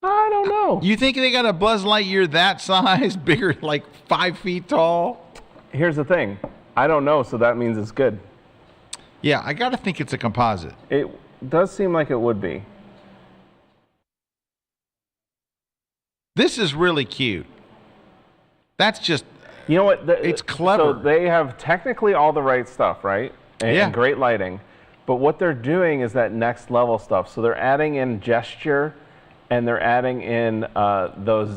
I don't know. You think they got a Buzz Lightyear that size, bigger, like 5 feet tall? Here's the thing. I don't know, so that means it's good. Yeah, I got to think it's a composite. It does seem like it would be. This is really cute. That's just, You know what? it's clever. So they have technically all the right stuff, right? And great lighting. But what they're doing is that next level stuff. So they're adding in gesture, and they're adding in that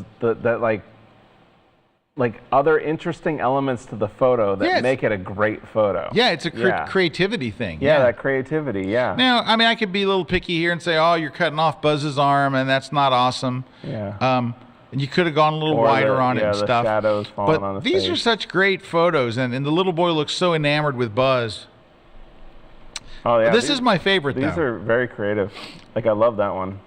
other interesting elements to the photo that make it a great photo. Yeah, it's a creativity thing. Yeah, that creativity, yeah. Now, I mean, I could be a little picky here and say, oh, you're cutting off Buzz's arm, and that's not awesome. Yeah. And you could have gone a little wider on it and the stuff. Shadows falling on But the these face. are such great photos, and the little boy looks so enamored with Buzz. Oh, yeah. This is my favorite, These though. are very creative. Like, I love that one.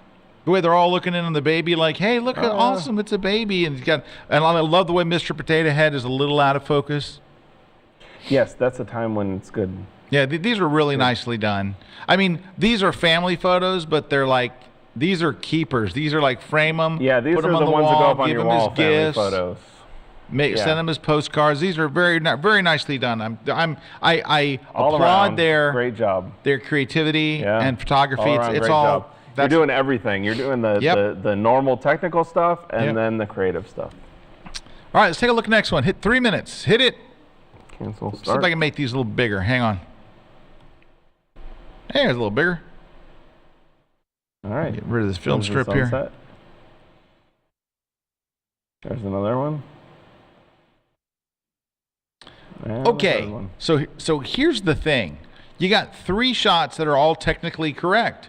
The way they're all looking in on the baby, like, hey, look how awesome, it's a baby. And I love the way Mr. Potato Head is a little out of focus. Yes, that's a time when it's good. Yeah, these are really nicely done. I mean, these are family photos, but they're like, these are keepers. These are like frame them, Yeah, these put are them on the the ones wall, that go up on give your them wall, as family gifts, photos. send them as postcards. These are very nicely done. I All applaud around, great job. their creativity Yeah. and photography. All around, It's great all. job. You're doing everything. You're doing the normal technical stuff and then the creative stuff. All right, let's take a look at the next one. Hit 3 minutes. Hit it. Cancel. See if Start. I can make these a little bigger. Hang on. Hey, it's a little bigger. All right. Get rid of this film There's the strip here. sunset. There's another one. And Okay, another one. so here's the thing. You got 3 shots that are all technically correct.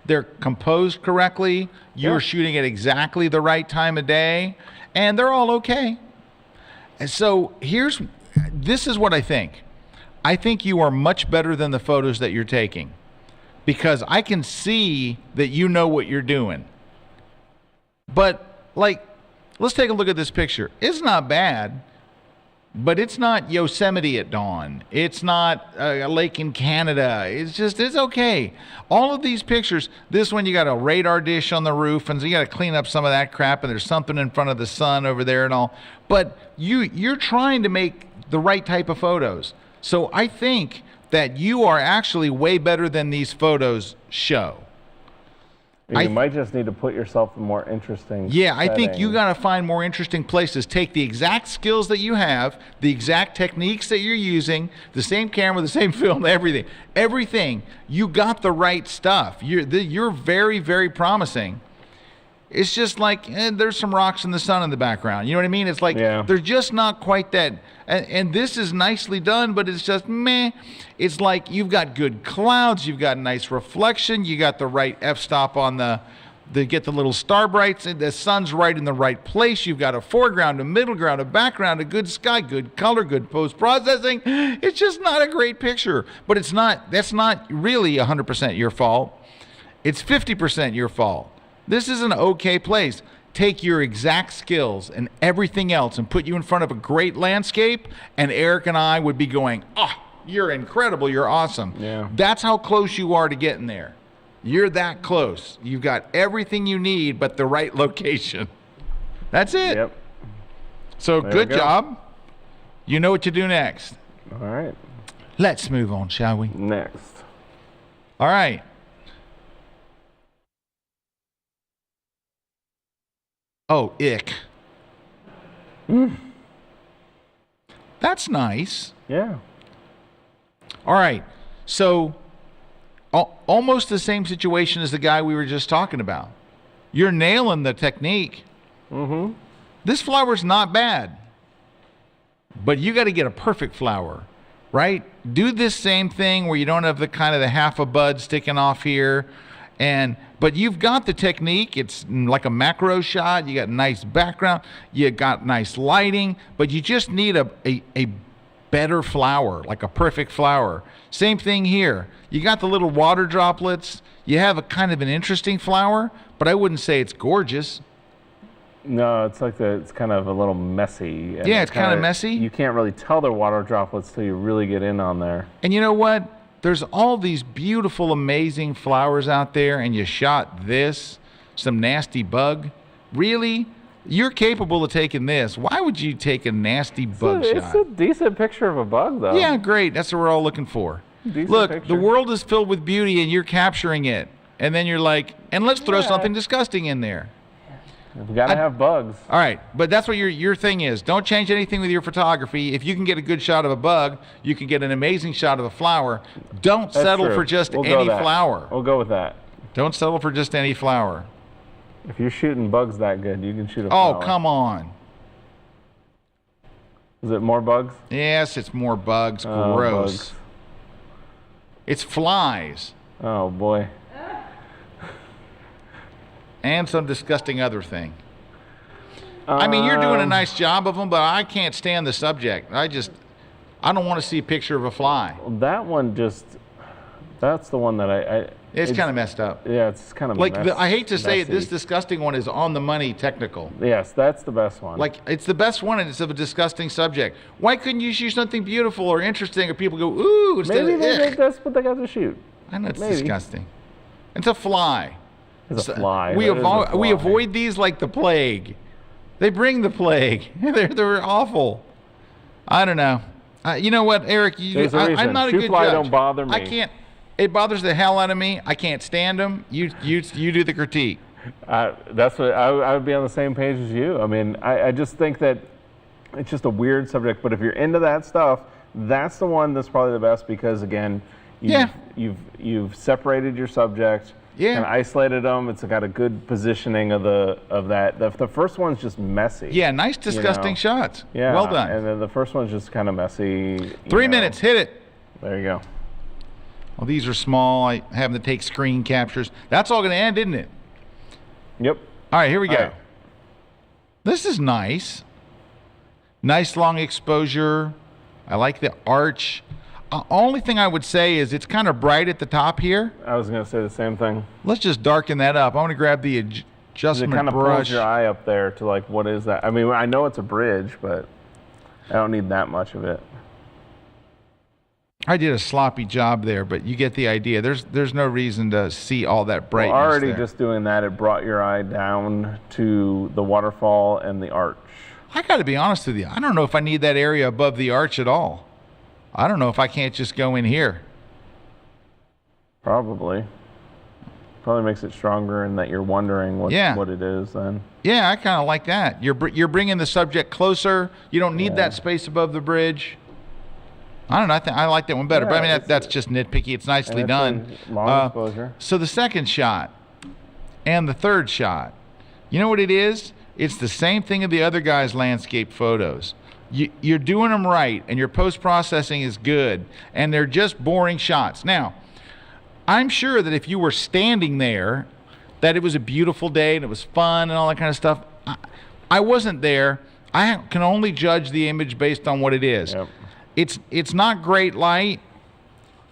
They're composed correctly. You're shooting at exactly the right time of day, and they're all okay. And so this is what I think. I think you are much better than the photos that you're taking, because I can see that you know what you're doing. But like, let's take a look at this picture. It's not bad. But it's not Yosemite at dawn. It's not a lake in Canada. It's okay. All of these pictures, this one you got a radar dish on the roof, and so you got to clean up some of that crap, and there's something in front of the sun over there and all. But you're trying to make the right type of photos. So I think that you are actually way better than these photos show. You might just need to put yourself in more interesting I think you settings. got to find more interesting places. Take the exact skills that you have, the exact techniques that you're using, the same camera, the same film, everything. You got the right stuff. You're very, very promising. It's just like there's some rocks in the sun in the background. You know what I mean? It's like they're just not quite that. And this is nicely done, but it's just meh. It's like you've got good clouds, you've got nice reflection, you got the right f-stop on the get the little star brights, and the sun's right in the right place. You've got a foreground, a middle ground, a background, a good sky, good color, good post-processing. It's just not a great picture. But that's not really 100% your fault. It's 50% your fault. This is an okay place. Take your exact skills and everything else and put you in front of a great landscape, and Eric and I would be going, you're incredible, you're awesome. Yeah. That's how close you are to getting there. You're that close. You've got everything you need but the right location. That's it. Yep. So There good we go. job. You know what to do next. All right. Let's move on, shall we? Next. All right. Oh, ick. That's nice. Yeah. All right. So, almost the same situation as the guy we were just talking about. You're nailing the technique. Mm-hmm. This flower's not bad, but you got to get a perfect flower, right? Do this same thing where you don't have the half a bud sticking off here. But you've got the technique. It's like a macro shot. You got nice background. You got nice lighting. But you just need a better flower, like a perfect flower. Same thing here. You got the little water droplets. You have a kind of an interesting flower, but I wouldn't say it's gorgeous. No, it's like it's kind of a little messy. And Yeah, it's kind of messy. You can't really tell they're water droplets till you really get in on there. And you know what? There's all these beautiful, amazing flowers out there, and you shot this, some nasty bug. Really? You're capable of taking this. Why would you take a nasty bug shot? It's a decent picture of a bug, though. Yeah, great. That's what we're all looking for. Decent Look, picture. the world is filled with beauty, and you're capturing it. And then you're like, and let's throw something disgusting in there. We gotta have bugs. All right, but that's what your thing is. Don't change anything with your photography. If you can get a good shot of a bug, you can get an amazing shot of a flower. Don't settle true. for just We'll any go that. flower. We'll go with that. Don't settle for just any flower. If you're shooting bugs that good, you can shoot a Oh, flower. come on. Is it more bugs? Yes, it's more bugs. Oh, Gross. bugs. It's flies Oh, boy. and some disgusting other thing. I mean, you're doing a nice job of them, but I can't stand the subject. I don't want to see a picture of a fly. That one that's the one that It's kind of messed up. Yeah, it's kind of Like, I hate to say it, messy. this disgusting one is on the money technical. Yes, that's the best one. Like, it's the best one, and it's of a disgusting subject. Why couldn't you shoot something beautiful or interesting, or people go, ooh, instead maybe of, they "Ugh." think that's what they got to shoot. I know it's maybe. disgusting. It's a fly. It's a fly. We, That is a we fly. avoid these like the plague. They bring the plague. they're awful. I don't know. You know what, Eric? There's a I'm reason. not a Shoot good fly judge. don't bother me. I can't. It bothers the hell out of me. I can't stand them. You do the critique. That's what I would be on the same page as you. I mean, I just think that it's just a weird subject. But if you're into that stuff, that's the one that's probably the best because again, you've separated your subject. Yeah. And isolated them. It's got a good positioning of that. The first one's just messy. Yeah, nice, disgusting shots. Yeah. Well done. And then the first one's just kind of messy. 3 minutes. Hit it. There you go. Well, these are small. I have them to take screen captures. That's all going to end, isn't it? Yep. All right, here we go. All right. This is nice. Nice long exposure. I like the arch. Only thing I would say is it's kind of bright at the top here. I was going to say the same thing. Let's just darken that up. I want to grab the It adjustment kind of pulls brush. your eye up there to like, what is that? I mean, I know it's a bridge, but I don't need that much of it. I did a sloppy job there, but you get the idea. There's no reason to see all that brightness Well, already there. just doing that, it brought your eye down to the waterfall and the arch. I got to be honest with you. I don't know if I need that area above the arch at all. I don't know if I can't just go in here. Probably makes it stronger in that you're wondering what it is then. Yeah, I kind of like that. You're bringing the subject closer. You don't need that space above the bridge. I don't know. I like that one better. Yeah, but I mean, that's just nitpicky. It's nicely And done. it's a long exposure. So the second shot and the third shot, you know what it is? It's the same thing of the other guy's landscape photos. You're doing them right, and your post-processing is good, and they're just boring shots. Now, I'm sure that if you were standing there, that it was a beautiful day and it was fun and all that kind of stuff. I wasn't there. I can only judge the image based on what it is. Yep. It's not great light,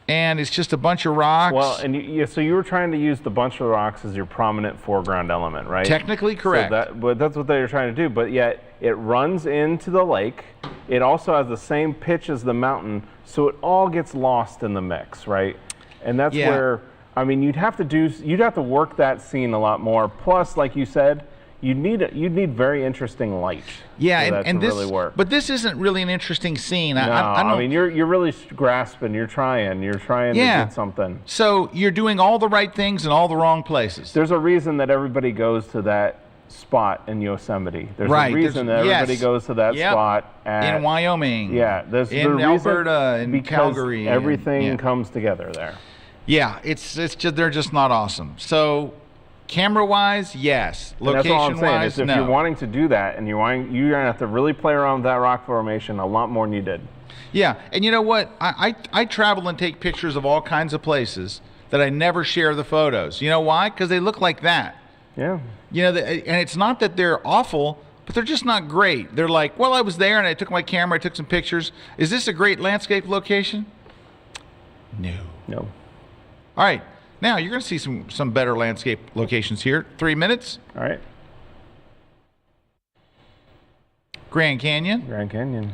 and it's just a bunch of rocks. Well, and so you were trying to use the bunch of rocks as your prominent foreground element, right? Technically correct. But that's what they were trying to do. But yet it runs into the lake. It also has the same pitch as the mountain, so it all gets lost in the mix, right? And that's where, I mean, you'd have to work that scene a lot more. Plus, like you said, you'd need very interesting light. Yeah, for that and to this, really work. but this isn't really an interesting scene. No, I don't, I mean you're really grasping. You're trying to get something. So you're doing all the right things in all the wrong places. There's a reason that everybody goes to that spot in Yosemite. There's Right, a reason that everybody goes to that spot in Wyoming. Yeah, there's in the reason Alberta, in because Calgary. Everything comes together there. Yeah, it's just they're just not awesome. So camera-wise, yes. And that's all I'm saying. Location-wise, Is if no. you're wanting to do that, and you're gonna have to really play around with that rock formation a lot more than you did. Yeah, and you know what? I travel and take pictures of all kinds of places. that I never share the photos. You know why? Because they look like that. Yeah. You know, and it's not that they're awful, but they're just not great. They're like, well, I was there and I took my camera, I took some pictures. Is this a great landscape location? No. No. All right. Now you're going to see some better landscape locations here. 3 minutes. All right. Grand Canyon. Grand Canyon.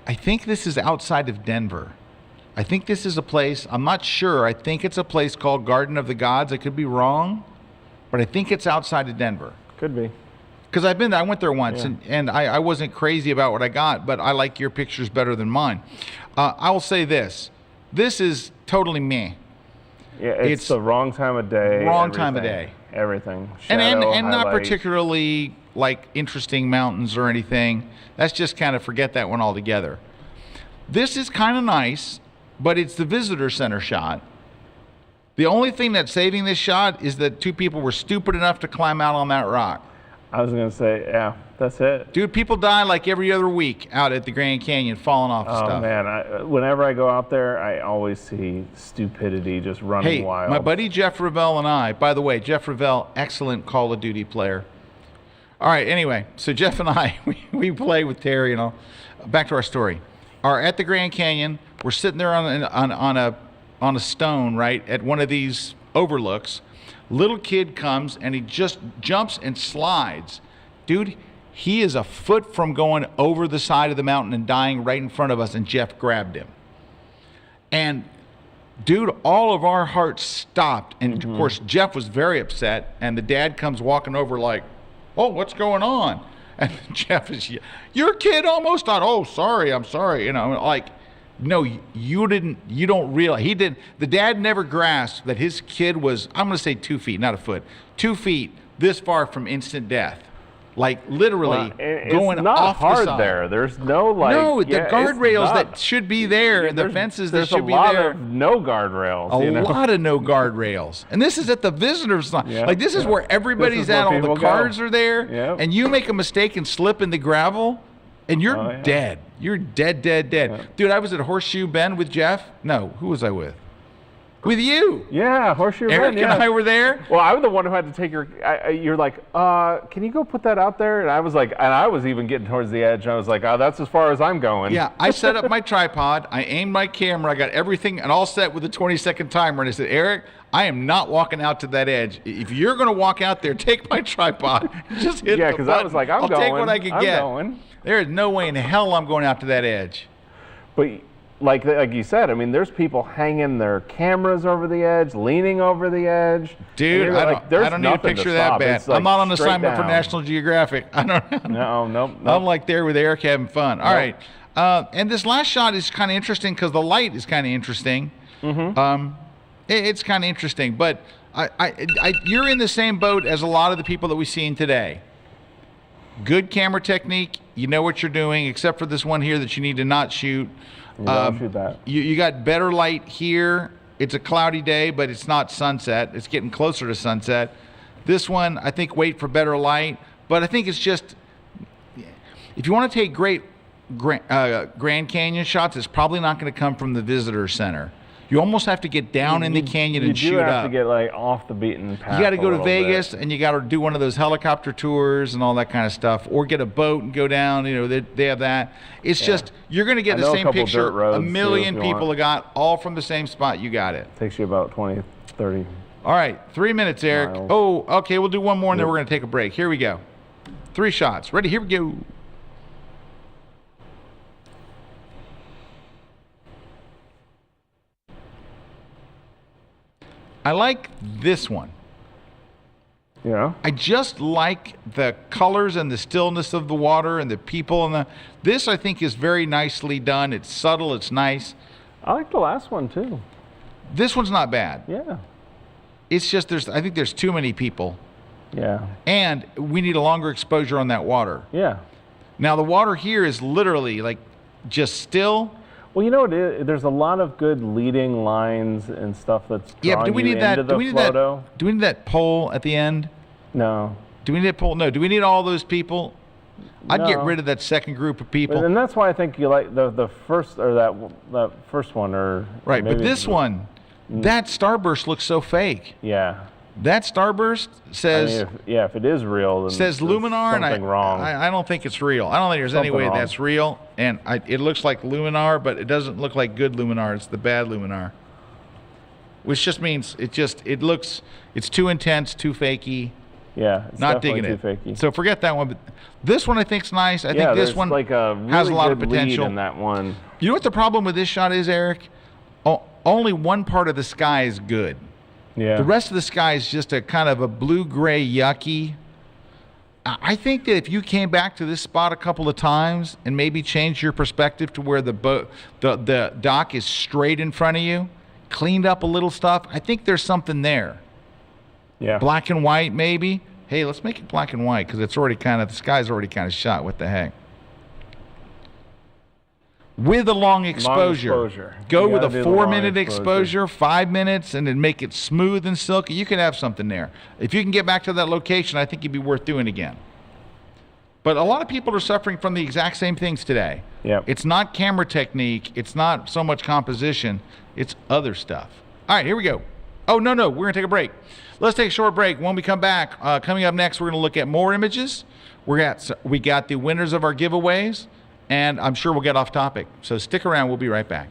I think this is outside of Denver. I think this is a place, I'm not sure. I think it's a place called Garden of the Gods. I could be wrong, but I think it's outside of Denver. Could be. Because I've been there. I went there once, Yeah. and I wasn't crazy about what I got, but I like your pictures better than mine. I will say this. This is totally meh. Yeah, it's the wrong time of day. Wrong time of day. Everything. And Shadow, not highlight. particularly like interesting mountains or anything. That's just kind of forget that one altogether. This is kind of nice, but it's the visitor center shot. The only thing that's saving this shot is that 2 people were stupid enough to climb out on that rock. I was gonna say, yeah, that's it. Dude, people die like every other week out at the Grand Canyon falling off Oh stuff. man, whenever I go out there, I always see stupidity just running Hey, wild. my buddy Jeff Revell and I, by the way, Jeff Revell, excellent Call of Duty player. All right, anyway, so Jeff and I, we play with Terry and all. Back to our story. Are at the Grand Canyon. We're sitting there on a stone, right, at one of these overlooks. Little kid comes and he just jumps and slides. Dude, he is a foot from going over the side of the mountain and dying right in front of us, and Jeff grabbed him. And dude, all of our hearts stopped. And of course, Jeff was very upset, and the dad comes walking over like, oh, what's going on? And Jeff is, your kid almost died. Oh, sorry, I'm sorry. You know, like, no, you don't realize. He didn't, the dad never grasped that his kid was, I'm going to say 2 feet, not a foot, 2 feet this far from instant death. Like literally going it's not off hard the side. there. There's no like. No, the yeah, guardrails it's that not. should be there and the fences that should be There's a lot there. of no guardrails. A you know? lot of no guardrails. And this is at the visitors line. Yeah, Like this is yeah. where everybody's This is where at. All the people cars go. are there. Yep. And you make a mistake and slip in the gravel and you're Oh, yeah. dead. You're dead. Yeah. Dude, I was at Horseshoe Bend with Jeff. No, who was I with? With you. Yeah, Horseshoe Eric Bend, yeah. and I were there. Well, I was the one who had to take your. You're like, can you go put that out there? And I was like, and I was even getting towards the edge. And I was like, oh, that's as far as I'm going. Yeah, I set up my tripod. I aimed my camera. I got everything and all set with a 20-second timer. And I said, Eric, I am not walking out to that edge. If you're going to walk out there, take my tripod. Just hit Yeah, the because button. I was like, I'm I'll going. take what I can I'm get. going. There is no way in hell I'm going out to that edge. But like you said, I mean, there's people hanging their cameras over the edge, leaning over the edge. Dude, And I you're don't, like, there's I don't need a nothing to picture that stop. bad. It's like I'm not on straight assignment for down. National Geographic. I don't know. Nope. I'm like there with Eric having fun. All right. And this last shot is kind of interesting because the light is kind of interesting. It's kind of interesting. But you're in the same boat as a lot of the people that we've seen today. Good camera technique. You know what you're doing, except for this one here that you need to not shoot. Don't shoot that. You got better light here. It's a cloudy day, but it's not sunset. It's getting closer to sunset. This one, I think, wait for better light. But I think it's just, if you want to take great Grand Canyon shots, it's probably not going to come from the visitor center. You almost have to get down in the canyon and shoot You do have up. to get like off the beaten path. You got to a go to little Vegas bit. and you got to do one of those helicopter tours and all that kind of stuff, or get a boat and go down. You know, they have that. It's just, you're going to get I the know a same couple picture dirt roads, a too, if million you people want. have got, all from the same spot. You got it. Takes you about 20, 30. All right, 3 minutes, Eric. Miles. Oh, okay, we'll do one more and then Yep. we're going to take a break. Here we go. 3 shots. Ready? Here we go. I like this one. Yeah. I just like the colors and the stillness of the water and the people and this I think is very nicely done. It's subtle, it's nice. I like the last one too. This one's not bad. Yeah. It's just I think there's too many people Yeah. and we need a longer exposure on that water. Yeah. Now the water here is literally like just still. Well, you know what? There's a lot of good leading lines and stuff that's Yeah, but drawing do we you need that? into the Do we need photo. that? Do we need that pole at the end? No. Do we need that pole? No. Do we need all those people? I'd get No. rid of that second group of people. And that's why I think you like the first, or that first one, or Right, but maybe this one, that starburst looks so fake. Yeah. That starburst says If it is real, then says there's Luminar, and something wrong. I don't think it's real. I don't think there's any Something way wrong. that's real. And it looks like Luminar, but it doesn't look like good Luminar. It's the bad Luminar, which just means it's too intense, too fakey. Yeah, it's Not definitely digging too it. fakey. So forget that one. But this one I think's nice. I think this there's one like a really has a lot of good lead potential. in that one. You know what the problem with this shot is, Eric? Only one part of the sky is good. Yeah. The rest of the sky is just a kind of a blue-gray yucky. I think that if you came back to this spot a couple of times and maybe changed your perspective to where the dock is straight in front of you, cleaned up a little stuff, I think there's something there. Yeah. Black and white, maybe. Hey, let's make it black and white because the sky's already kind of shot. What the heck? With a long exposure. Go You with gotta a do the long 4-minute exposure, 5 minutes, and then make it smooth and silky. You can have something there. If you can get back to that location, I think it'd be worth doing again. But a lot of people are suffering from the exact same things today. Yep. It's not camera technique. It's not so much composition. It's other stuff. All right, here we go. Oh, no, we're going to take a break. Let's take a short break. When we come back, coming up next, we're going to look at more images. We got the winners of our giveaways, and I'm sure we'll get off topic. So stick around. We'll be right back.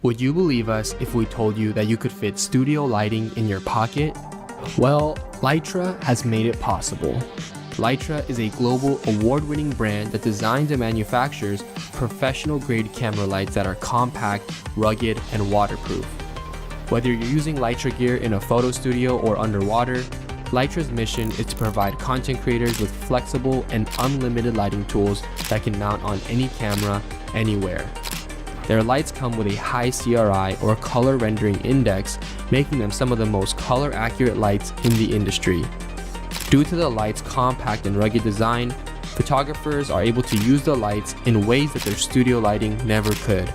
Would you believe us if we told you that you could fit studio lighting in your pocket? Well, Lytra has made it possible. Lytra is a global award-winning brand that designs and manufactures professional-grade camera lights that are compact, rugged, and waterproof. Whether you're using Lytra gear in a photo studio or underwater, Lytra's mission is to provide content creators with flexible and unlimited lighting tools that can mount on any camera, anywhere. Their lights come with a high CRI or color rendering index, making them some of the most color accurate lights in the industry. Due to the light's compact and rugged design, photographers are able to use the lights in ways that their studio lighting never could.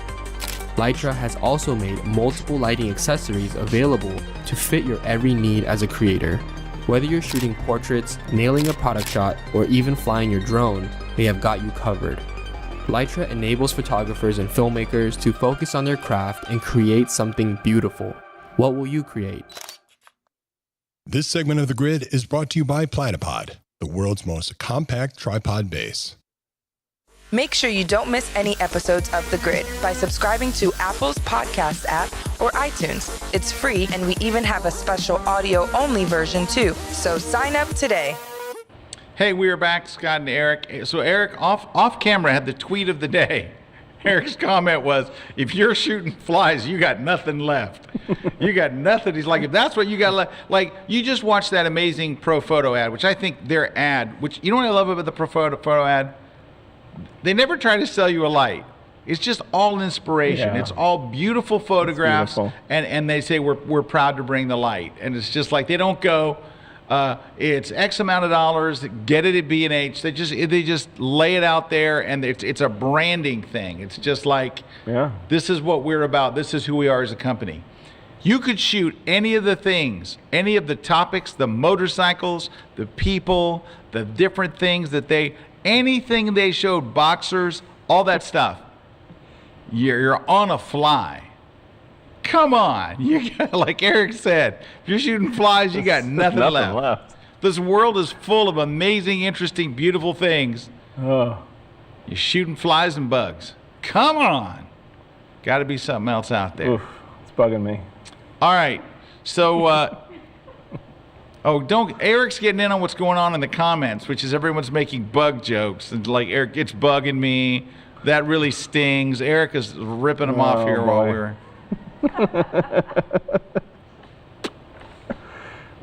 Lytra has also made multiple lighting accessories available to fit your every need as a creator. Whether you're shooting portraits, nailing a product shot, or even flying your drone, they have got you covered. Lytra enables photographers and filmmakers to focus on their craft and create something beautiful. What will you create? This segment of The Grid is brought to you by Platypod, the world's most compact tripod base. Make sure you don't miss any episodes of The Grid by subscribing to Apple's podcast app or iTunes. It's free, and we even have a special audio-only version too. So sign up today. Hey, we are back, Scott and Eric. So Eric, off camera, had the tweet of the day. Eric's comment was, if you're shooting flies, you got nothing left. You got nothing. He's like, if that's what you got left, like, you just watched that amazing Pro Photo ad, which I think their ad, which, you know what I love about the Pro Photo ad? They never try to sell you a light. It's just all inspiration. Yeah. It's all beautiful photographs, beautiful. and they say we're proud to bring the light. And it's just like, they don't go, it's X amount of dollars, get it at B&H. They just lay it out there, and it's a branding thing. It's just like, this is what we're about. This is who we are as a company. You could shoot any of the things, any of the topics, the motorcycles, the people, the different things anything they showed, boxers, all that stuff. You're on a fly. Come on. You got, like Erik said, if you're shooting flies, you got nothing left. This world is full of amazing, interesting, beautiful things. You're shooting flies and bugs. Come on. Got to be something else out there. Oof, it's bugging me. All right. So, Erik's getting in on what's going on in the comments, which is everyone's making bug jokes. And like, Erik, it's bugging me. That really stings. Erik is ripping them off here while we're...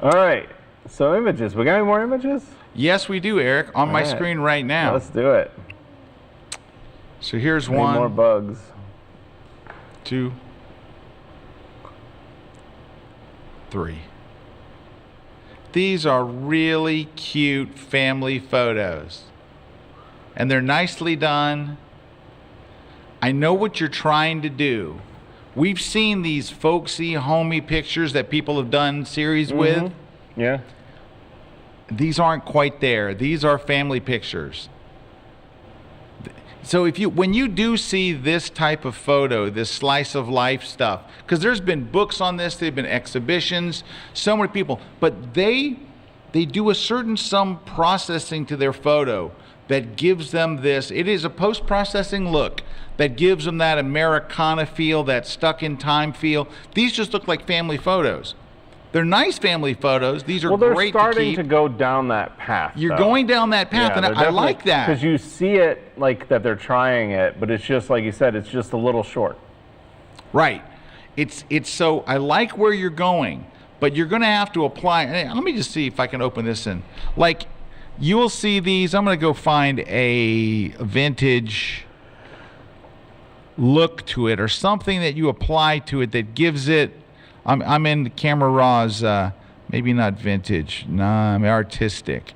All right. So images. We got any more images? Yes, we do, Erik. On my screen right now. Let's do it. So here's Any one. more bugs. 2, 3. These are really cute family photos. And they're nicely done. I know what you're trying to do. We've seen these folksy, homey pictures that people have done series with. Yeah. These aren't quite there. These are family pictures. So when you do see this type of photo, this slice of life stuff, because there's been books on this, there've been exhibitions, so many people, but they do some processing to their photo that gives them this. It is a post-processing look that gives them that Americana feel, that stuck-in-time feel. These just look like family photos. They're nice family photos. These are great to keep. Well, they're starting to go down that path. You're going down that path, and I like that. Because you see it like that they're trying it, but it's just, like you said, it's just a little short. Right. It's so, I like where you're going, but you're going to have to apply. Let me just see if I can open this in. Like, you will see these. I'm going to go find a vintage look to it or something that you apply to it that gives it. I'm in Camera Raw's, maybe not vintage, I'm artistic.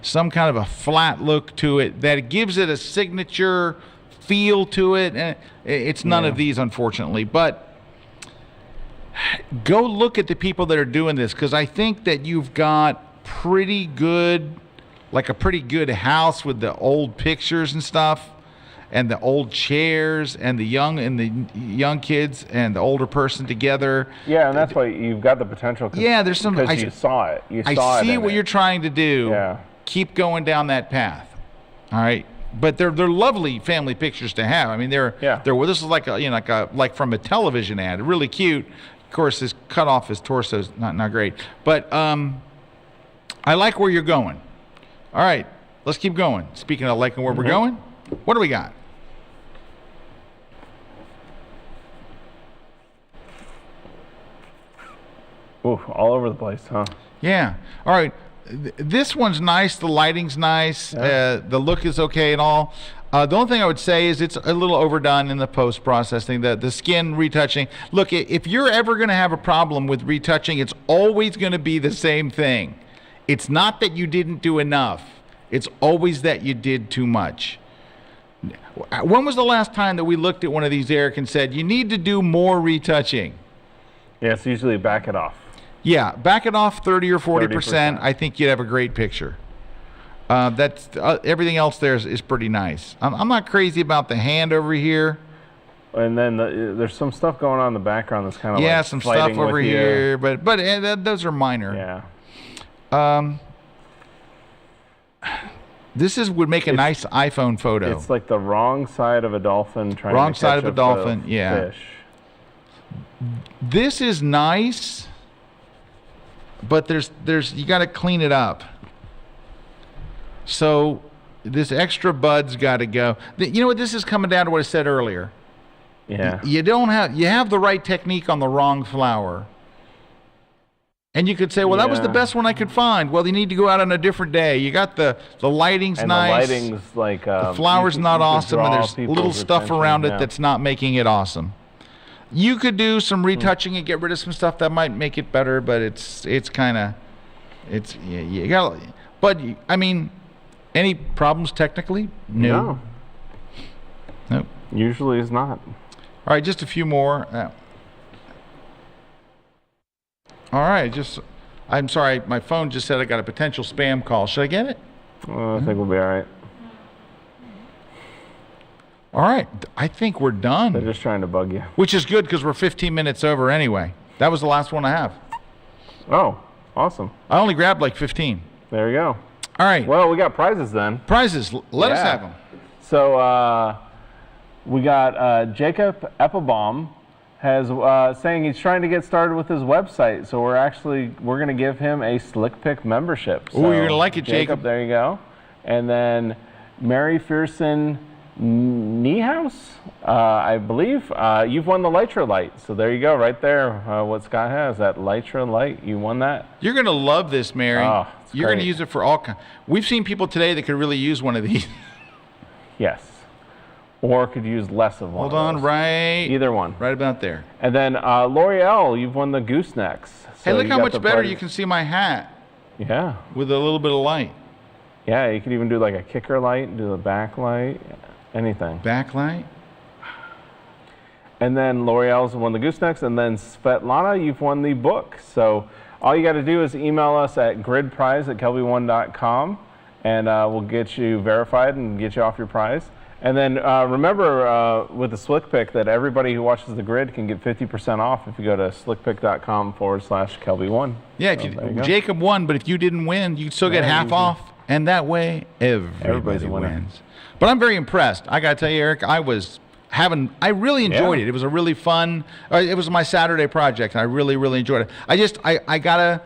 Some kind of a flat look to it that gives it a signature feel to it. And it's none of these, unfortunately. But go look at the people that are doing this, because I think that you've got pretty good, like a pretty good house with the old pictures and stuff, and the old chairs, and the young kids and the older person together. Yeah, and that's why you've got the potential. Yeah, there's some. Because you saw it. I see what you're trying to do. Yeah. Keep going down that path. All right, but they're lovely family pictures to have. I mean, they're this is like like from a television ad, really cute. Of course, his cut off his torso's not great, but I like where you're going. All right, let's keep going. Speaking of liking where we're going, what do we got? Ooh, all over the place, huh? Yeah. All right. This one's nice. The lighting's nice. The look is okay and all. The only thing I would say is it's a little overdone in the post-processing, the skin retouching. Look, if you're ever going to have a problem with retouching, it's always going to be the same thing. It's not that you didn't do enough. It's always that you did too much. When was the last time that we looked at one of these, Erik, and said, you need to do more retouching? Yeah, it's usually back it off. Yeah, back it off 30 or 40%. I think you'd have a great picture. That's everything else there is pretty nice. I'm not crazy about the hand over here. And then there's some stuff going on in the background that's kind of like some stuff over here, but those are minor. Yeah. This would make a nice iPhone photo. It's like the wrong side of a dolphin trying wrong to side catch of a dolphin. Yeah. Fish. This is nice, but there's you got to clean it up. So this extra bud's got to go. You know what? This is coming down to what I said earlier. Yeah. You have the right technique on the wrong flower. And you could say, well, that was the best one I could find. Well, you need to go out on a different day. You got the lighting's and nice. The lighting's like the flower's not awesome, and there's little stuff attention, around it that's not making it awesome. You could do some retouching and get rid of some stuff that might make it better, but it's kind of you got. But I mean, any problems technically? No. Nope. Usually is not. All right, just a few more. All right, I'm sorry, my phone just said I got a potential spam call. Should I get it? I think we'll be all right. All right, I think we're done. They're just trying to bug you. Which is good because we're 15 minutes over anyway. That was the last one I have. Oh, awesome. I only grabbed like 15. There you go. All right. Well, we got prizes then. Prizes. Let us have them. So we got Jacob Eppelbaum has saying he's trying to get started with his website. So we're going to give him a SlickPick membership. So you're going to like it, Jacob. There you go. And then Mary Fearson Niehaus, I believe, you've won the Lytra light. So there you go, right there. What Scott has, that Lytra light, you won that. You're going to love this, Mary. Oh, you're going to use it for all kinds. We've seen people today that could really use one of these. Yes. Or could use less of one. Hold on, right. Either one. Right about there. And then L'Oreal, you've won the goosenecks. Hey, look how much better you can see my hat. Yeah. With a little bit of light. Yeah, you could even do like a kicker light, do the backlight, anything. Backlight? And then L'Oreal's won the goosenecks, and then Svetlana, you've won the book. So all you got to do is email us at gridprize@kelby1.com, and we'll get you verified and get you off your prize. And then remember with the SlickPick that everybody who watches the grid can get 50% off if you go to slickpick.com/Kelby1. Yeah, if Jacob won, but if you didn't win, you'd still get half off. And that way, everybody wins. But I'm very impressed. I got to tell you, Eric, I really enjoyed it. It was a really fun, it was my Saturday project, and I really, really enjoyed it. I got to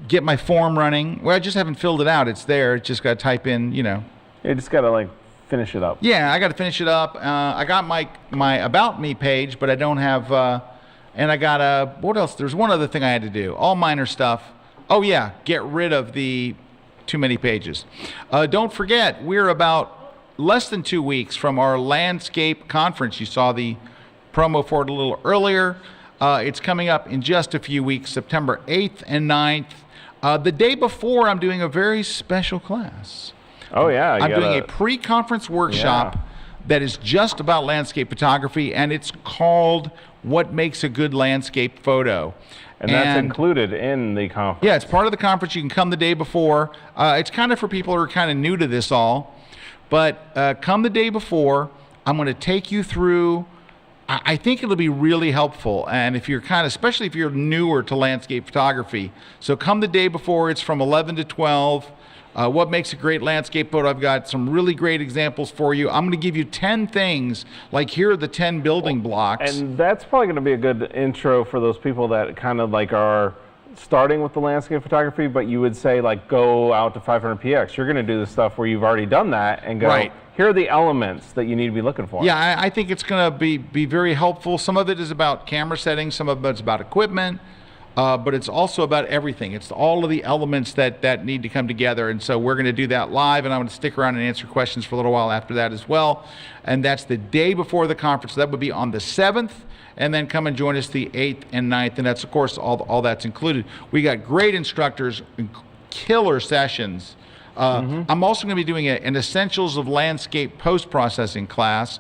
get my form running. Well, I just haven't filled it out. It's there. It's just got to type in, You just got to, finish it up. Yeah, I got to finish it up. I got my About Me page, but I don't have, and I got what else? There's one other thing I had to do. All minor stuff. Oh, yeah, get rid of the too many pages. Don't forget, we're about less than 2 weeks from our landscape conference. You saw the promo for it a little earlier. It's coming up in just a few weeks, September 8th and 9th. The day before, I'm doing a very special class. Oh, yeah. I'm doing a pre-conference workshop that is just about landscape photography, and it's called What Makes a Good Landscape Photo. And that's included in the conference. Yeah, it's part of the conference. You can come the day before. It's kind of for people who are kind of new to this all. But come the day before. I'm going to take you through. I think it'll be really helpful. And if you're especially if you're newer to landscape photography. So come the day before. It's from 11 to 12. What makes a great landscape photo? I've got some really great examples for you. I'm going to give you 10 things, like here are the 10 building blocks. And that's probably going to be a good intro for those people that kind of are starting with the landscape photography, but you would say go out to 500px. You're going to do the stuff where you've already done that and go, here are the elements that you need to be looking for. Yeah, I think it's going to be very helpful. Some of it is about camera settings, some of it's about equipment. But it's also about everything. It's all of the elements that need to come together. And so we're going to do that live, and I'm going to stick around and answer questions for a little while after that as well. And that's the day before the conference. So that would be on the 7th, and then come and join us the 8th and 9th. And that's, of course, all that's included. We got great instructors, killer sessions. I'm also going to be doing an Essentials of Landscape Post-Processing class.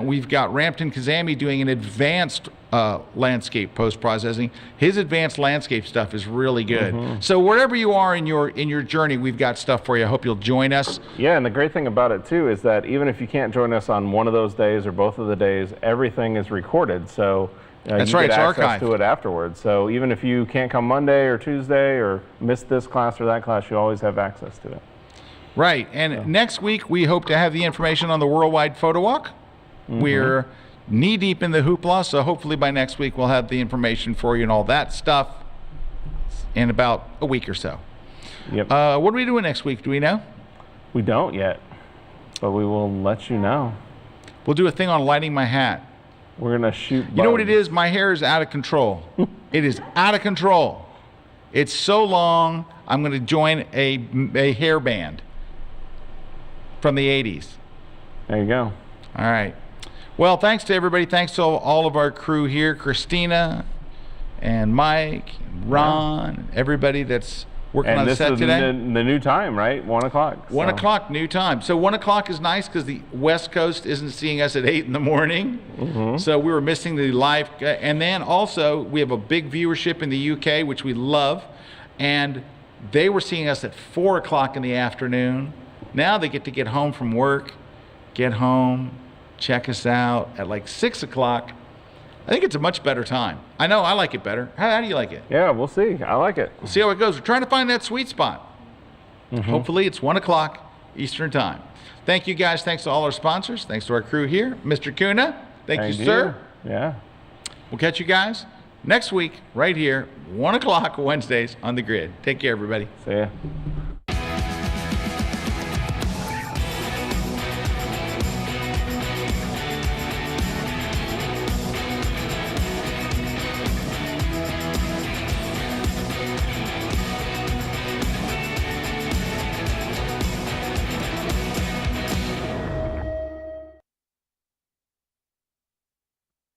We've got Rampton Kazami doing an advanced landscape post-processing. His advanced landscape stuff is really good. So wherever you are in your journey, we've got stuff for you. I hope you'll join us. Yeah, and the great thing about it too is that even if you can't join us on one of those days or both of the days, everything is recorded. So that's you right, get it's access archived to it afterwards. So even if you can't come Monday or Tuesday or miss this class or that class, you always have access to it. Right, and next week we hope to have the information on the Worldwide Photo Walk. We're knee-deep in the hoopla, so hopefully by next week we'll have the information for you and all that stuff in about a week or so. Yep. What are we doing next week? Do we know? We don't yet. But we will let you know. We'll do a thing on lighting my hat. We're going to shoot bugs. You know what it is? My hair is out of control. It is out of control. It's so long, I'm going to join a hair band from the 80s. There you go. All right. Well, thanks to everybody. Thanks to all of our crew here, Christina and Mike, and Ron, and everybody that's working on the set today. And this is the new time, right? 1 o'clock. 1 o'clock, new time. So 1 o'clock is nice because the West Coast isn't seeing us at 8 in the morning. So we were missing the live. And then also, we have a big viewership in the UK, which we love. And they were seeing us at 4 o'clock in the afternoon. Now they get home from work, get home, check us out at like 6 o'clock. I think it's a much better time. I know, I like it better. How do you like it? Yeah, we'll see. I like it. We'll see how it goes. We're trying to find that sweet spot. Hopefully it's 1 o'clock Eastern time. Thank you guys. Thanks to all our sponsors. Thanks to our crew here. Mr. Kuna, thank you, sir. Yeah. We'll catch you guys next week right here, 1 o'clock Wednesdays on The Grid. Take care, everybody. See ya.